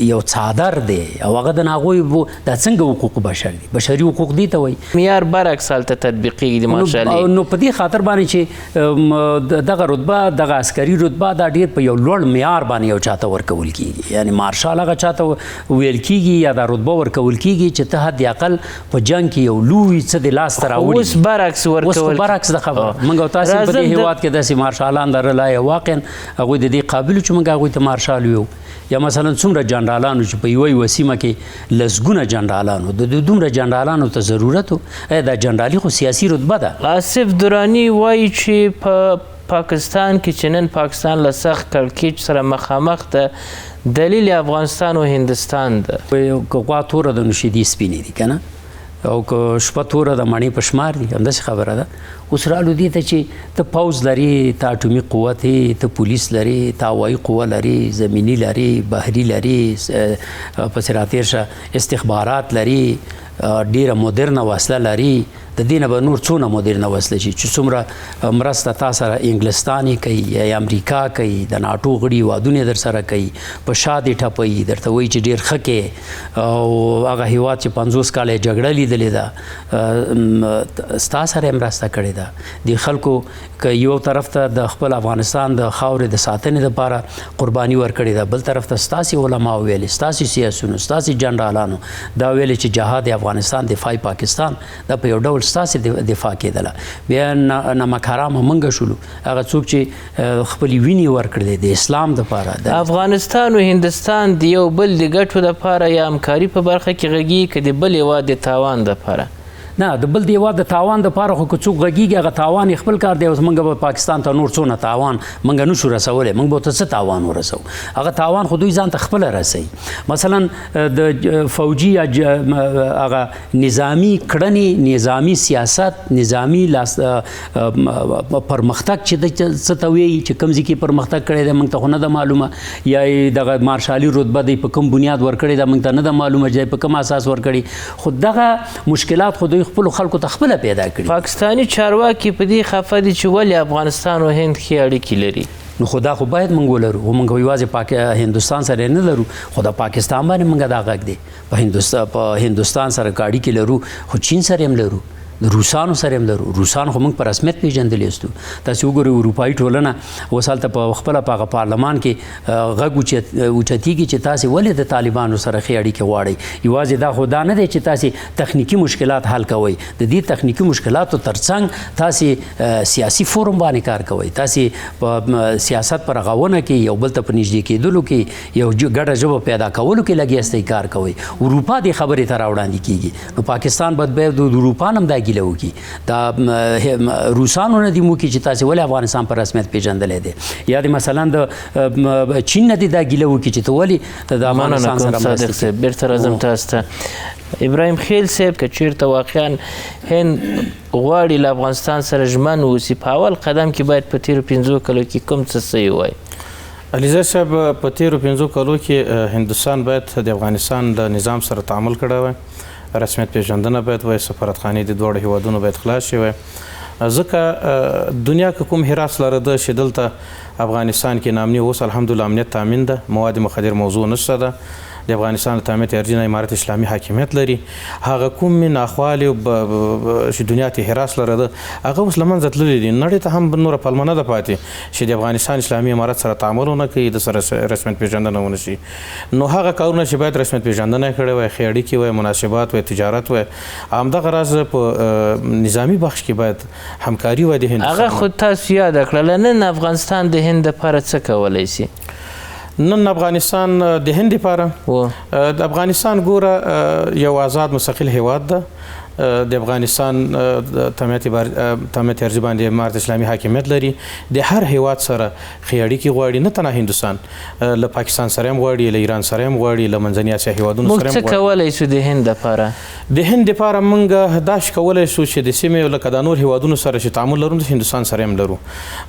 S2: یو څادر دی او هغه د هغوی دا څنګه حقوق بشر دي؟ بشري حقوق دي ته وایي.
S1: معیار برعکس هلته تطبیقیږي د مارشالي.
S2: نو په دې خاطر باندې چې دغه رتبه، دغه عسکري رتبه دا ډېر په یو لوړ معیار باندې یو چاته ورکول کیږي، یعنی مارشال هغه چاته ویل کیږي یا دا رتبه ورکول کیږي چې ته حد اقل په جنګ کې یو لوی څه د لاسته راوړي.
S1: اوس برعکس ورکول،
S2: اوس برعکس د خبره موږ او تاسې په دې هیواد کې داسې مارشالان لرلی، واقعا هغوی د دې قابل چې موږ هغوی ته مارشال ویو. یا مثلا څومره جنرالانو چې په یوه سیمه کې لسګونه جنرالانو، د دومره جنرالانو ته ضرورت و؟ دا جنرالي خو سیاسي رتبه ده.
S1: آصف دراني وایي چې په پاکستان کې چې نن پاکستان له سخت کړکېچ سره مخامخ ده، دلیل افغانستان و هندوستان ده.
S2: که غوا توره ده نو شیدې سپینې دي که نه، او که شپه توره د مڼې په شمار دي، همداسې خبره ده. اوس رالو دې ته چې ته پوځ لري، ته اټومي قوت یې، ته پولیس لري، ته هوایي قوه لري، زمیني لري، بحري لري، پسې راتېر شه استخبارات لري، ډېره مدرنه وسله لري، د دې نه به نور څونه مدرنه وسله شي چې څومره مرسته تا سره انګلستان کوي یا امریکا کوي، د ناټو غړي هیوادونه در سره کوي، په شا دې ټپوي، درته وایي چې ډېر ښه کې، او هغه هیواد چې 50 کاله یې جګړه لیدلې ده ستا سره یې مرسته کړې ده. دې خلکو که یو طرف ته د خپل افغانستان د خاورې د ساتنې دپاره قرباني ورکړې ده، بل طرف ته ستاسې علماو ویلې، ستاسې سیاسونو، ستاسې جنرالانو دا ویلې چې جهاد افغانستان دفاعي پاکستان دا په یو ډول ستاسې دفاع کېدله. بیا نمک حرامه موږ شولو، هغه څوک چې خپلې وینې ورکړلې د اسلام دپاره.
S1: د افغانستان و هندوستان د یو بل د ګټو دپاره یا همکاري په برخه کې غږیږي که د بل هیواد د تاوان دپاره؟
S2: نه، د بل د هیواد د تاوان دپاره خو که څوک غږیږي هغه تاوان یې خپل کار دی. اوس موږ به پاکستان ته نور څونه تاوان موږ نشو رسولی، موږ به ورته څه تاوان ورسوو؟ هغه تاوان خو دوی ځان ته خپله رسوي. مثلا د فوجي یا هغه نظامي کړنې، نظامي سیاست، نظامي پرمختګ چې څه ته وایي چې کوم ځای کې پرمختګ کړی دی موږ ته خو نه ده معلومه، یا دغه مارشالي رتبه دی په کوم بنیاد ورکړې ده موږ ته نه ده معلومه، چې په کوم اساس ورکړي. خو دغه مشکلات خو دوی خپلو خلکو ته خپله پیدا کړي.
S1: پاکستاني چارواکي په دې خفه دي چې ولې افغانستان او هند ښې اړیکې لري.
S2: نو خو دا خو باید موږ ولرو، خو موږ یوازې هندوستان سره نه لرو، خو د پاکستان باندې موږ دا غږ دی. په هندوستان سره که اړیکې لرو، خو چین سره هم لرو، د روسانو سره هم لرو. روسان خو موږ په رسمیت پیژندلی استو. تاسې وګورئ اروپایي ټولنه اوس هلته په خپله په هغه پارلمان کې غږ اوچتېږي چې تاسې ولې د طالبانو سره ښې اړیکې غواړئ. یوازې دا خو دا نه دی چې تاسې تخنیکي مشکلات حل کوئ، د دې تخنیکي مشکلاتو ترڅنګ تاسې سیاسي فورم باندې کار کوئ، تاسې په سیاست پر رغونه کې یو بل ته په نږدې کېدلو کې یو ګډه ژبه پیدا کولو کې لګیاستی کار کوئ. اروپا دې خبرې ته راوړاندې کېږي. نو پاکستان باید د اروپا نه هم دا ګیله وکړي، دا روسانو نه دي موکړي چې تاسې ولې افغانستان په رسمیت پیژندلی دی، یا د مثلا د چین نه دي دا ګیله وکړي چې ته ولې د افغانستان سره مرستې کوې.
S1: بیرته راځم تاسو ته. ابراهیم خیل صاحب که چیرته واقعا هند غواړي له افغانستان سره ژمن واوسي، په اول قدم کې باید په تېرو 5 کلو کې کوم څه صحیح وایي؟
S3: علیزی صاحب په تېرو 5 کلو کې هندوستان باید د افغانستان د نظام سره تعامل کړی وای، رسمیت پیژندنه باید وای، سفارتخانې د دواړو هیوادونو باید خلاص شي وای، ځکه دنیا که کوم حراس لره ده چې دلته افغانستان کې نامني اوس الحمدلله امنیت تامین ده، مواد مخدر موضوع نشته ده، د افغانستان تعمیت ارجینه امارت اسلامي حاکمیت لري، هغه کوم ناخوالې چې دنیا ته حراس لره ده هغه اوس له منځه تللي دي. نړۍ ته هم نوره پلمه نه ده پاتې چې د افغانستان اسلامي امارت سره تعامل ونه کوي، د سره رسمیت پیژندنه ونه شي. نو هغه کارونه چې باید رسمیت پیژندنه کړې وای، ښې اړیکې وای، مناسبات وای، تجارت وای، همدغه راز په نظامي بخش کې باید همکاري وای د هندوستان.
S1: هغه خو تاسو یاد کړله. نن افغانستان د هند لپاره څه کولی شي؟
S3: نن افغانستان د هند لپاره د افغانستان ګوره یو آزاد مستقل هیواد ده، د افغانستان تعمیت ارضي باندې امارت اسلامي حاکمیت لري، د هر هیواد سره ښې اړیکې غواړي، نه تنها هندوستان، له پاکستان سره هم غواړي، له ایران سره هم غواړي، له منځني اسیا هیوادونو سره هم غواړي.
S1: موږ څه کولی شو د هند لپاره؟
S3: د هند لپاره موږ دا شی کولی شو چې د سیمې لکه د نور هیوادونو سره چې تعامل لرو د هندوستان سره هم لرو،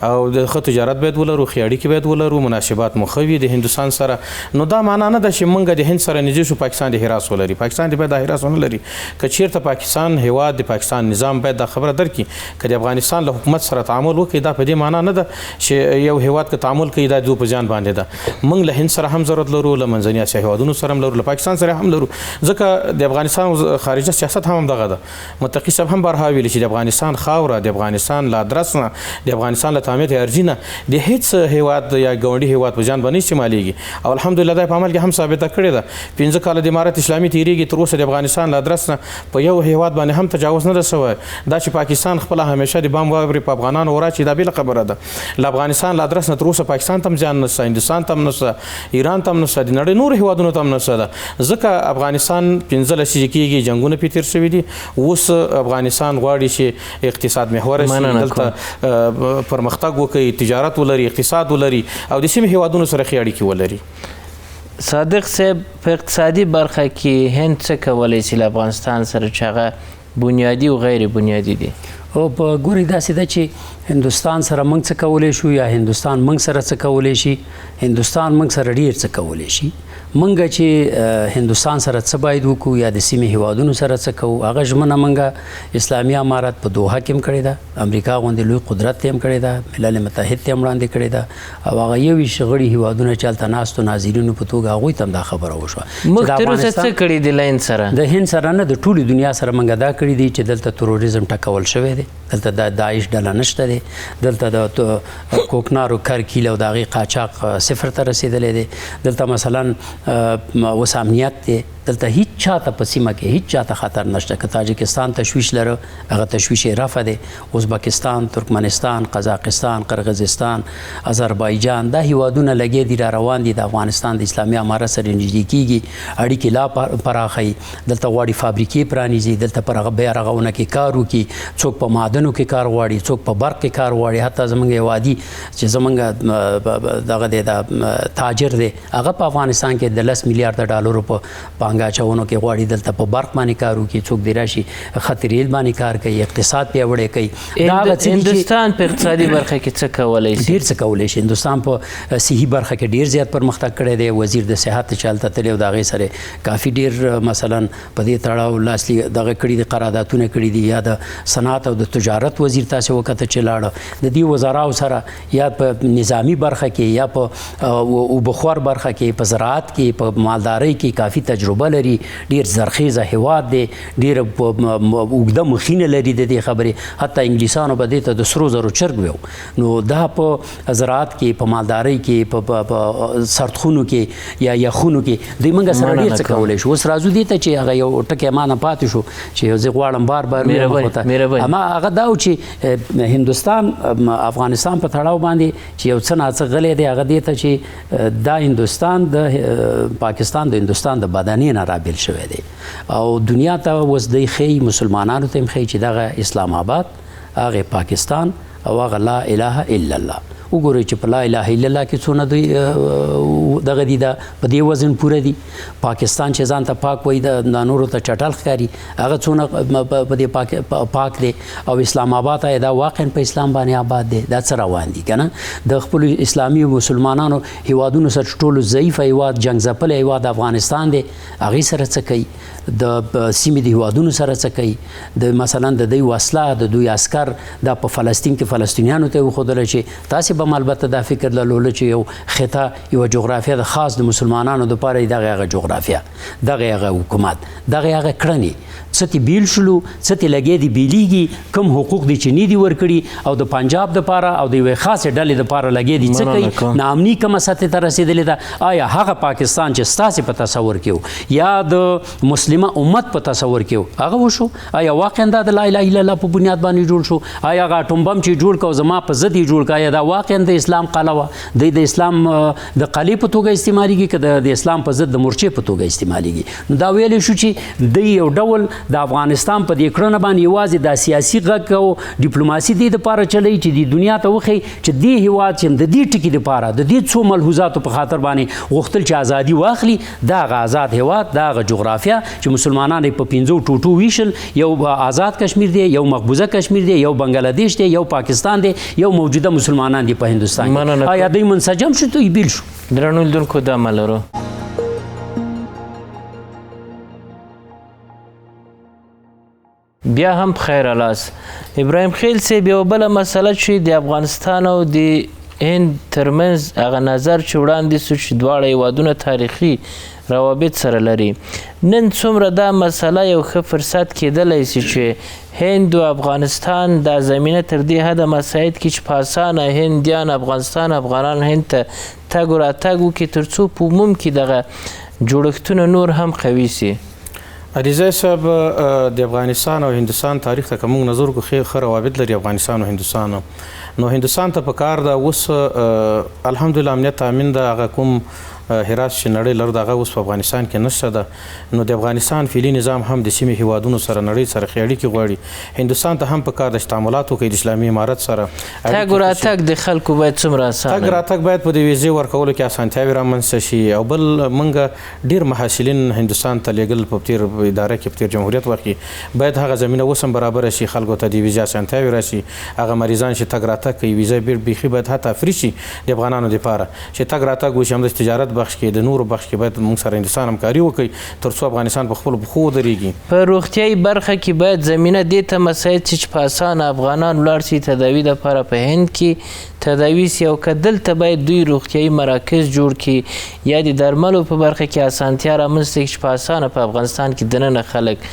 S3: او د ښه تجارت باید ولرو، ښې اړیکې باید ولرو، مناسبات مو ښه وي د هندوستان سره. نو دا معنا نه ده چې موږ د هند سره نږدې شو پاکستان د حراس ولري، پاکستان د باید د حراس ونه لري. که چیرته پاکستان هیواد د پاکستان نظام باید دا خبره درکړي که د افغانستان له حکومت سره تعامل وکړي، دا په دې معنا نه ده چې یو هیواد که تعامل کوي دا د په ځان باندې ده. موږ له هند سره هم ضرورت لرو، له منځني اسیا هیوادونو سره هم لرو، له پاکستان سره هم لرو، ځکه د افغانستان خارجه سیاست هم دغه ده. متقي صاحب هم بارها ویلي چې د افغانستان خاوره، د افغانستان له ادرس نه، د افغانستان له تعمیت ارضي نه د هیڅ هیواد یا ګاونډي هیواد په ځان باندې استعمالیږي، او الحمدلله دا په عمل کې هم ثابته کړې ده. 5 کاله د امارت اسلامي تیریږي، تر اوسه د افغانستان له ادرس نه په یو هیواد باندې هم تجاوز نه ده سوی. دا چې پاکستان خپله همیشه د بم واوري په افغانانو وراچي، دا بېله خبره ده. له افغانستان له ادرس نه تر اوسه پاکستان ته هم زیان نشته، هندوستان ته هم نشته، ایران ته هم نشته، د نړۍ نورو هیوادونو ته هم نشته ده، ځکه افغانستان 15 لسیزې کېږي جنګونه پرې تېر شوي دي. اوس افغانستان غواړي چې اقتصاد محوره شي، دلته پرمختګ وکړي، تجارت ولري، اقتصاد ولري، او د سیمې هیوادونو سره ښې اړیکې ولري.
S1: صادق صاحب په اقتصادي برخه کې هند څه کولی شي له افغانستان سره چې هغه بنیادي او غیر بنیادي دي؟
S2: او په ګوري داسې ده چې هندوستان سره موږ څه کولی شو یا هندوستان موږ سره څه کولی شي. هندوستان موږ سره ډېر څه کولی شي. موږ چې هندوستان سره څه باید وکړو یا د سیمې هیوادونو سره څه کوو، هغه ژمنه موږ اسلامي امارت په دوحه کې هم کړې ده، امریکا غوندې لوی قدرت ته هم کړې ده، ملل متحد ته هم وړاندې کړې ده، او هغه 21 غړي هیوادونه چې هلته ناستو ناظرینو په توګه هغوی ته هم دا خبره وشوه.
S1: موږ تر اوسه څه کړي دي له هند سره؟
S2: د هند سره نه، د ټولې دنیا سره موږ دا کړي دي چې دلته تروریزم ټکول شوی دی، دلته د داعش ډله نشته دی، دلته د کوکنارو کرکیل او د هغې قاچاق 0 ته رسېدلی دی، دلته مثلا اوس امنیت دی، دلته هیڅ چاته په سیمه کې هیڅ چاته خطر نشته. که تاجکستان تشویش لره هغه تشویش یې رفع دی. ازبکستان، ترکمنستان، قزاقستان، قرغیزستان، آذربایجان دا هیوادونه لګې دي را روان دي د افغانستان د اسلامي امارت سره نږدې کېږي، اړیکې لا پراخوي، دلته غواړي فابریکې پرانیزي، دلته پر بیا رغونه کې کار وکړي، څوک په معدنو کې کار غواړي، څوک په برق کې کار غواړي. حتی زموږ یو وادي چې زموږ دغه دی د تاجر دی، هغه په افغانستان کې د 10 میلیارډ ډالرو په پانګه اچونو کې غواړي دلته په برق باندې کار وکړي، څوک دی راشي خط ریل باندې کار کوي، اقتصاد پیاوړی کوي.
S1: هندوستان په اقتصادي برخه کې څه کولی شي؟
S2: ډېر څه کولی شي. هندوستان په صحي برخه کې ډېر زیات پرمختګ کړی دی. وزیر د صحت چې هلته تللی او د هغې سره کافي ډېر مثلا په دې تړاو لاسلیک دغه کړي دي، قراردادونه کړي دي. یا د صنعت او د تجارت وزیر تاسې وکته چې لاړه، د دې وزراو سره یا په نظامی برخه کې یا په اوبخور برخه کې، په زراعت کې، په مالدارۍ کې کافي تجربه تجربه لري، ډېر زرخیزه هیواد دی، ډېره اوږده مخینه لري د دې خبرې. حتی انګلیسانو به دې ته د سرو زرو چرګ ویو. نو دا په زراعت کې، په مالدارۍ کې، په سردخونو کې یا یخونو کې دوی موږ سره ډېر څه کولی شو. اوس راځو دې ته چې هغه یو ټکی ما نه پاتې شو چې زه غواړم بار اما هغه دا و چې هندوستان افغانستان په تړاو باندې چې یو څه ناڅه غلی دی، هغه دې ته چې دا هندوستان د پاکستان د هندوستان د بدنې نه رابیل شوی دی او دنیا ته اوس دی ښیي، مسلمانانو ته هم ښیي چې دغه اسلام آباد، هغه پاکستان او هغه لا اله الا الله. وګورئ چې په لا اله الا الله کې څونه دوی دغه دي، دا په دې وزن پوره دي. پاکستان چې ځان ته پاک وایي د نورو ته چټل ښکاري، هغه څونه په دې پاک دی. او اسلام آباد دا واقعا په اسلام باندې آباد دی. دا څه روان دي که نه؟ د خپلو اسلامي مسلمانانو هیوادونو سره ټولو ضعیفه هیواد، جنګ ځپلی هیواد افغانستان دی، هغې سره څه کوي؟ د سیمې د هیوادونو سره څه کوي؟ د مثلا د دوی وسله، د دوی عسکر دا په فلسطین کې فلسطینیانو ته وښودله چې تاسې به البته دا فکر درلوده چې یو خطه، یوه جغرافیه د خاص د مسلمانانو دپاره دغه هغه جغرافیه، دغه هغه حکومت، دغه هغه کړنې، څه ترې بیل شلو، څه ترې لګیا دي بیلیږي، کوم حقوق دي چې نه دي ورکړي، او د پنجاب دپاره او د یوې خاصې ډلې دپاره لګیا دي څه کوي؟ ناامني کومه سطحې ته رسېدلې ده. آیا هغه پاکستان چې ستاسې په تصور کې و یا د مسلمه امت په تصور کې و هغه وشو؟ آیا واقعا دا د لا اله الا الله په بنیاد باندې جوړ شو؟ آیا هغه اټوم بم چې جوړ کړ زما په ضد یې جوړ کړ، آیا دا واقعا د اسلام قلعه وه؟ د اسلام د قلعې په توګه استعمالیږي که د اسلام په ضد د مورچې په توګه استعمالیږي؟ نو دا ویلی شو چې د یو ډول د افغانستان په دې کړنه باندې یوازې دا سیاسي غږ او ډیپلوماسي دې دپاره چلی چې د دنیا ته وښیي چې دې هیواد چې د دې ټکي دپاره د دې څو ملحوظاتو په خاطر باندې غوښتل چې ازادي واخلي، دا هغه آزاد هیواد، دا هغه جغرافیه چې مسلمانان یې په 5 ټوټو ویشل، یو آزاد کشمیر دی، یو مقبوضه کشمیر دی، یو بنګلادیش دی، یو پاکستان دی، یو موجوده مسلمانان دی په هندوستان کې. آیا دوی منسجم شو؟ دوی بیل شو؟
S1: درنو لیدونکو دا ملرو بیا هم بخیر الاس. ابراهیم خیل صاحب، یوه بله مسله چې د افغانستان او د هند ترمنځ هغه نظر چې وړاندې سو چې دواړه هیوادونه تاریخي روابط سره لري، نن څومره دا مسله یو ښه فرصت کیدلی سي چې هند او افغانستان دا زمینه تر دې حده مساعد کړي چې په اسانه هندیان افغانستان، افغانان هند ته تګ و راتګ وکړي، تر څو په عموم کې دغه جوړښتونه نور هم قوي سي؟
S3: علیزی صاحب، د افغانستان او هندوستان تاریخ ته که موږ نظر وکړو، ښه روابط لري افغانستان او هندوستان. نو هندوستان ته پکار ده اوس الحمدلله امنیت تامین ده، هغه کوم هراس چې نړۍ لر دغه اوس په افغانستان کې نشته ده. نو د افغانستان فعلي نظام هم د سیمې هیوادونو سره نړۍ سره ښې اړیکې غواړي. هندوستان ته هم پکار ده چې تعاملات وکړي د اسلامي امارت سره.
S1: تګ و راتګ د خلکو باید څومره اسانه
S3: تګ راتګ باید په د ویزې ورکولو کې اسانتیاوې رامنځته شي. او بل موږ ډېر محصلین هندوستان ته لېږل په تېر اداره کې، په تېر جمهوریت وخت کې باید هغه زمینه اوس هم برابره شي، خلکو ته د ویزې اسانتیاوې راشي. هغه مریضان چې تګ راتګ کوي ویزه بیخي باید حتی فري شي د افغانانو دپاره، چې تګ راتګ وشي. هم د تجارت بخش کې، د نورو بخش کې باید موږ سره هندوستان همکاري وکړي تر څو افغانستان په خپلو پښو ودرېږي.
S1: په روغتیایي برخه کې باید زمینه دې ته مساعد شي چې په اسانه افغانان ولاړ شي تداوي دپاره په هند کې تداوي سي، او که دلته باید دوی روغتیایي مراکز جوړ کړي یا د درملو په برخه کې اسانتیا رامنځته کړي چې په اسانه په افغانستان کې دننه خلک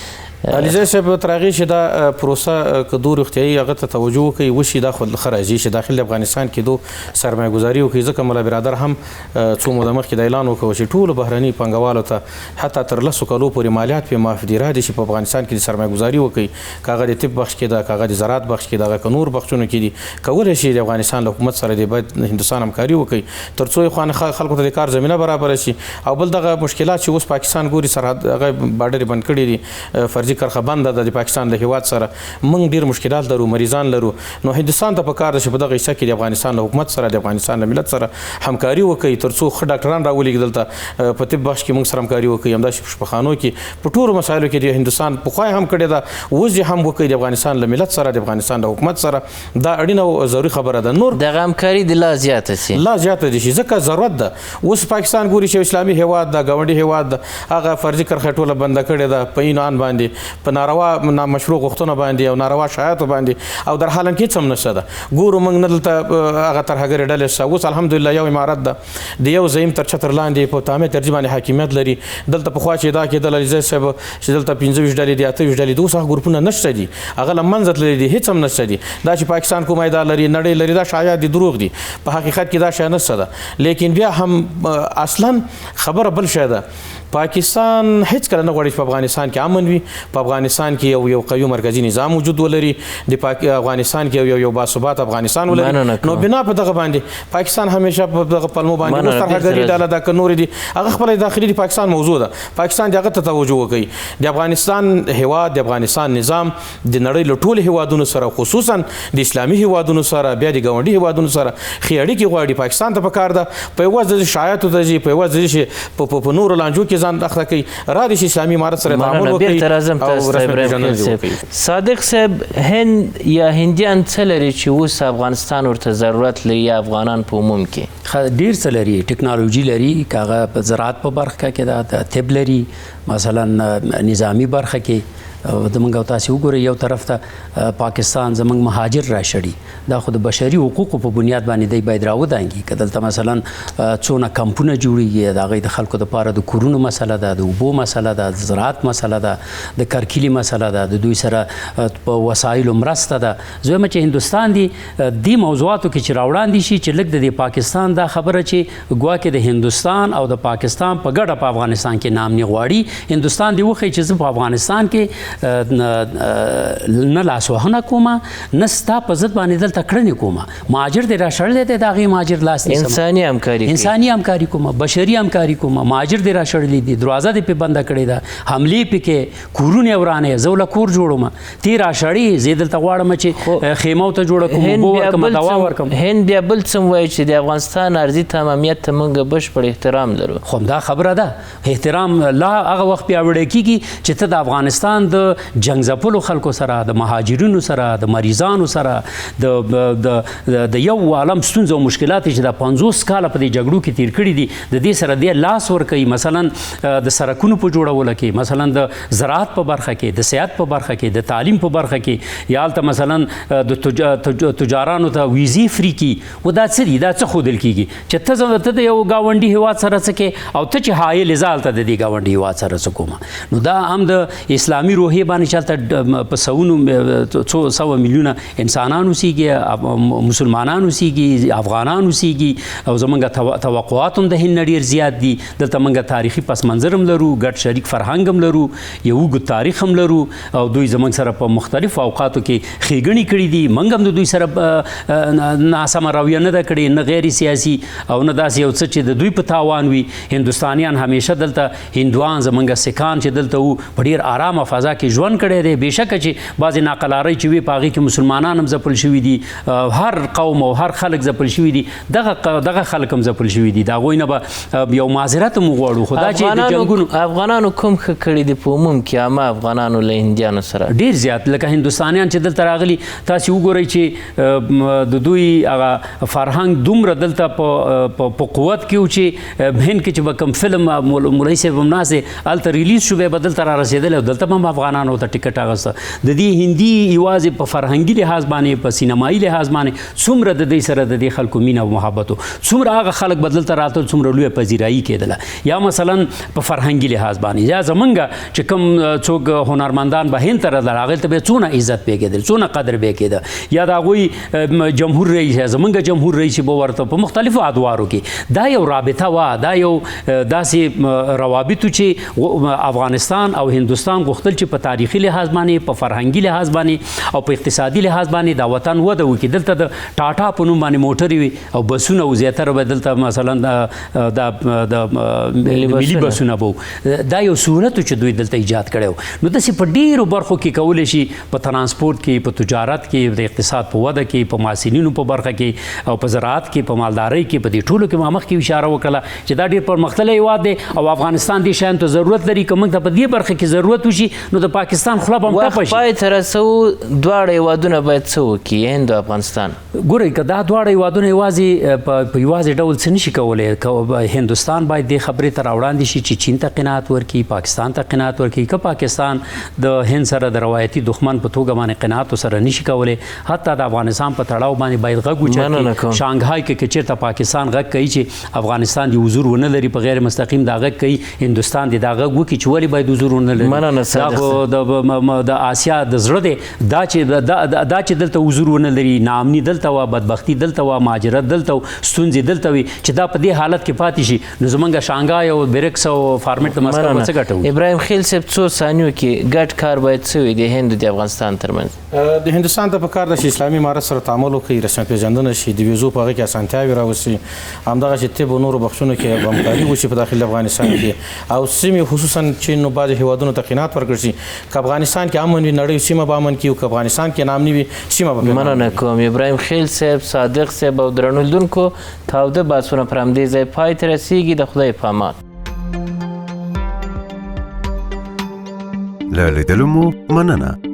S3: علیزی صاحب تر هغې چې دا پروسه که دو روغتیایي هغه ته توجه وکړي وشي، دا خو ښه راځي چې داخل افغانستان کې دو سرمایه ګذاري وکړي. ځکه ملا برادر هم څو موده مخکې د اعلان وکړ چې ټولو بهرني پانګوالو ته حتی تر 10 کالو پورې مالیات پرې معاف دي، را دي چې په افغانستان کې د سرمایه ګذاري وکړي، که هغه د طب بخش کې ده، که هغه د زراعت بخش کې ده، هغه که نور بخشونو کې دي، کولی شي د افغانستان له حکومت سره د باید هندوستان همکاري وکړي تر څو خلکو ته د کار زمینه برابره شي. او بل دغه مشکلات چې اوس پاکستان ګوري سرحد هغه بارډر بند کړي دي، فرضي کرښه بنده ده د پاکستان له هیواد سره، موږ ډېر مشکلات لرو، مریضان لرو. نو هندوستان ته پکار ده چې په دغه حصه کې د افغانستان له حکومت سره، د افغانستان له ملت سره همکاري وکړي تر څو ښه ډاکټران راولېږي دلته په طب بخش کې موږ سره همکاري وکړي. همداسې په شفاخانو کې په ټولو مسایلو کې د هندوستان پخوا هم کړې ده، اوس یې هم وکړي د افغانستان له ملت سره، د افغانستان له حکومت سره. دا اړینه او ضروري خبره ده. نور
S1: دغه همکاري د لا زیاته سي،
S3: لا زیاته دي شي، ځکه ضرورت ده. اوس پاکستان ګوري چې اسلامي هیواد ده، ګاونډي هیواد ده، هغه فرضي کرښه ټوله بنده کړې ده په عین آن باندې. باندې په ناروا مشروع غوښتنه باندې او ناروا شایعاتو باندې او در حال کې څه هم نشته ده. ګورو موږ نه دلته هغه ترهګرې ډلې شته. اوس الحمدلله یو عمارت ده د یو زعیم تر چتر لاندې په تامه ترجیح باندې حاکمیت لري. دلته پخوا چې دا کېدل علیزی صاحب چې دلته 25 ډلې دي 28 ډلې دي، اوس هغه ګروپونه نشته دي، هغه له منځه تللي دي، هېڅ هم نشته دي. دا چې پاکستان کوم اداره لري نړۍ لري دا شایعات دي، دروغ دي. په حقیقت کې دا شی نشته ده. لیکن بیا هم اصلا خبره بل شی ده. پاکستان هیڅ کله نه غواړي چې په افغانستان کې امن وي، په افغانستان کې یو قوي مرکزی نظام وجود ولري، د افغانستان کې یو باثبات افغانستان ولري. نو بنا په دغه باندې پاکستان همیشه په دغه پلمو باندې اوس ترهګري ډله ده که نورې دي، هغه خپله داخلي د پاکستان موضوع ده. پاکستان دې هغه ته توجه وکړي. د افغانستان هیواد، د افغانستان نظام د نړۍ له ټولو هیوادونو سره، خصوصا د اسلامي هیوادونو سره، بیا د ګاونډي هیوادونو سره ښې اړیکې غواړي. پاکستان ته پکار ده په یوازې د شایعاتو ته ځي، په یوازې چې په نورو لانجو کې ځان اخته کوي، راځي چې اسلامي امارت سره تعامل وکړي.
S1: صادق صاحب، هند یا هندیان څه لري چې اوس افغانستان ورته ضرورت لري یا افغانان په عموم کې؟
S2: ډیر څه لري. ټکنالوژي لري، کاغه په زراعت په برخه کې ده، طب لري، مثلا نظامی برخه کې د منګو تاسو وګورئ یو طرف ته پاکستان زمنګ مهاجر راشړي، دا خو د بشري حقوقو په بنیاد باندې دی باید راودانګي. کدلته مثلا څونه کمپونه جوړیږي، د هغې د خلکو دپاره د کورونو مسله ده، د اوبو مسله ده، د زراعت مسله ده، د کرکیلي مسله ده، د دوی سره په وسایلو مرسته ده. زه وایم چې هندوستان دی دې موضوعاتو کې چې راوړاندې شي چې لږ د پاکستان دا خبره چې ګواکې د هندوستان او د پاکستان په ګډه په افغانستان کې نام نه غواړي. هندوستان دی وښیي چې زه په افغانستان کې نه لاسوهنه کومه، نه ستا په ضد باندې دلته کړنې کومه. مهاجر دې راشړلی دی، د هغې مهاجر لاس
S1: انساني همکاري
S2: کومه، بشري همکاري کومه. مهاجر دې راشړلی دي، دروازه دې پې بنده کړې ده، حملې پې کې، کورونه یې ورانې، زه له کور جوړوم، تی راشړې، زه دلته غواړم چې خیمو ته جوړه کوم، اوبه ورکړم، دوا ورکړم.
S1: هند بیا بل څه وایي چې د افغانستان ارضي تمامیت ته موږ بشپړ احترام لرو.
S2: خو همدا خبره ده، احترام لا هغه وخت پیاوړی کېږي چې ته د افغانستان د جنگ ځپلو خلکو سره، د مهاجرینو سره، د مریضانو سره، د یو عالم ستونزې او مشکلات چې د 50 کاله په دې جګړو کې تیر کړي دي، د دې سره دې لاس ورکوي. مثلا د سړکونو په جوړولو کې، مثلا د زراعت په برخه کې، د صحت په برخه کې، د تعلیم په برخه کې، یا هلته مثلا د تجارانو ته ویزې فري کي. و دا څه دي؟ دا څه ښودل کېږي چې ته د یو ګاونډي هیواد سره څه کې، او ته چې حایل یې زه هلته د دې ګاونډي هیواد سره څه کومه. نو دا هم د اسلامي روحیې باندې چلته په څو سوه میلیونه انسانان اوسیږي، مسلمانان اوسیږي، افغانان اوسیږي، او زمونږ توقعات هم د هند نه ډېر زیات دي. دلته موږ تاریخي پس منظر هم لرو، ګډ شریک فرهنګ هم لرو، یو اوږد تاریخ هم لرو، او دوی زموږ سره په مختلفو اوقاتو کې ښېګڼې کړي دي. موږ هم د دوی سره ناسمه رویه نه ده کړې، نه غیر سیاسي او نه داسې یو څه چې د دوی په تاوان وي. هندوستانیان همیشه دلته، هندوان زموږ سکان چې دلته وو، په ډېر آرامه فضا کې ژوند کړی دی. بېشکه چې بعضې ناقلارۍ چې وي په هغې کې مسلمانان هم ځپل شوي دي، هر قوم او هر خلک ځپل شوي دي، دغه خلک هم ځپل شوي دي. د هغوی نه به یو معذرت هم وغواړو. خو دا چې د جنګونو
S1: افغانانو کوم ښه کړي دي په عموم کې، عامه افغانانو له هندیانو سره
S2: ډېر زیات. لکه هندوستانیان چې دلته راغلي، تاسې وګورئ چې د دوی هغه فرهنګ دومره دلته په قوت کې و چې هند کې چې به کوم فلم مولوي صاحب هم ناست دی هلته ریلیز شو، بیا به دلته را رسېدلی او دلته هم افغانانو ته ټکټ اغسته. د دې هندي یوازې په فرهنګي لحاظ باندې، په سینمایي لحاظ باندې څومره د دې سره د دې خلکو مینه او محبت و، څومره هغه خلک به دلته راتل، څومره لویه پذیرایي کېدله. یا مثلا په فرهنګي لحاظ باندې، یا زمونږ چې کوم څوک هنرمندان به هند ته راتلل، هغې ته به څونه عزت به کېدل، څونه قدر به کېده. یا د هغوی جمهور رئیس، زمونږ جمهور رئیس به ورته په مختلفو ادوارو کې، دا یو رابطه وه، دا یو داسې روابطو چې افغانستان او هندوستان غوښتل چې په تاریخي لحاظ باندې، په فرهنګي لحاظ باندې او په اقتصادي لحاظ باندې دا وطن وده وکړي. دلته د ټاټا په نوم باندې موټرې وي او بسونه و، زیاتره به دلته مثلا د ملي بسونه به، دا یو سهولت چې دوی دلته ایجاد کړی و. نو داسې په ډېرو برخو کې کولی شي، په ترانسپورټ کې، په تجارت کې، د اقتصاد په وده کې، په محصلینو په برخه کې، او په زراعت کې، په مالدارۍ کې، په دې ټولو کې ما مخکې اشاره وکړه چې دا ډېر پرمختللی هېواد دی او افغانستان دې شیانو ته ضرورت لري. که موږ ته په دې برخه کې ضرورت وشي نو د پاکستان خوله به هم
S1: وخت
S2: ټپه شي.
S1: پای ته رسو دواړه هیوادونه باید څه وکړي هند او افغانستان؟
S2: ګورئ که دا دواړه هیوادونه یوازې په یوازې ډول څه نشي کولی. هندوستان باید دې خبرې ته راوړاندې شي چې چین ته قناعت ورکړي، پاکستان ته قناعت ورکړي. که پاکستان د هند سره د روایتي دښمن په توګه باندې قناعت سره نشي کولی، حتی د افغانستان په تړاو باندې باید غږ اوچت. شانګهای کې که چېرته پاکستان غږ کوي چې افغانستان دې حضور ونه لري په غیر مستقیم دا غږ کوي، هندوستان دې دا غږ وکړي چې ولې باید حضور ونه لري. د آسیا د زړه دی دا چې دلته حضور ونه لري، ناامني دلته وه، بدبختي دلته وه، مهاجرت دلته و، ستونزې دلته وي، چې دا په دې حالت کې پاتې شي، نو زمونږ شانګهای او بریکس او فارمیټ د مسله به څه ګټه وکړي؟
S1: ابراهیم خیل صاحب څو ثانیو کې ګډ کار باید څه وي د هند او د افغانستان ترمنځ؟
S3: د هندوستان ته پکار ده چې اسلامي امارت سره تعامل وکړي، رسمیت پېژندنه شي، د ویزو په هغه کې اسانتیاوې راوستي، همدغه چې طب او نورو بخشونو کې همکاري وشي په داخل افغانستان کې، او سیمې خصوصا چین او بعضې هیوادونو ته قناعت ورکړل شي. که افغانستان کې امن وي نړۍ سیمه به امن کړي، او که افغانستان کې ناامني وي سیمه به
S1: مننه کوم. ابراهیم خیل صاحب، صادق صاحب او درنو لیدونکو، تاوده بحثونه پر همدې ځای پای ته رسیږي. د خدای په امان.
S4: له لیدلو مو مننه.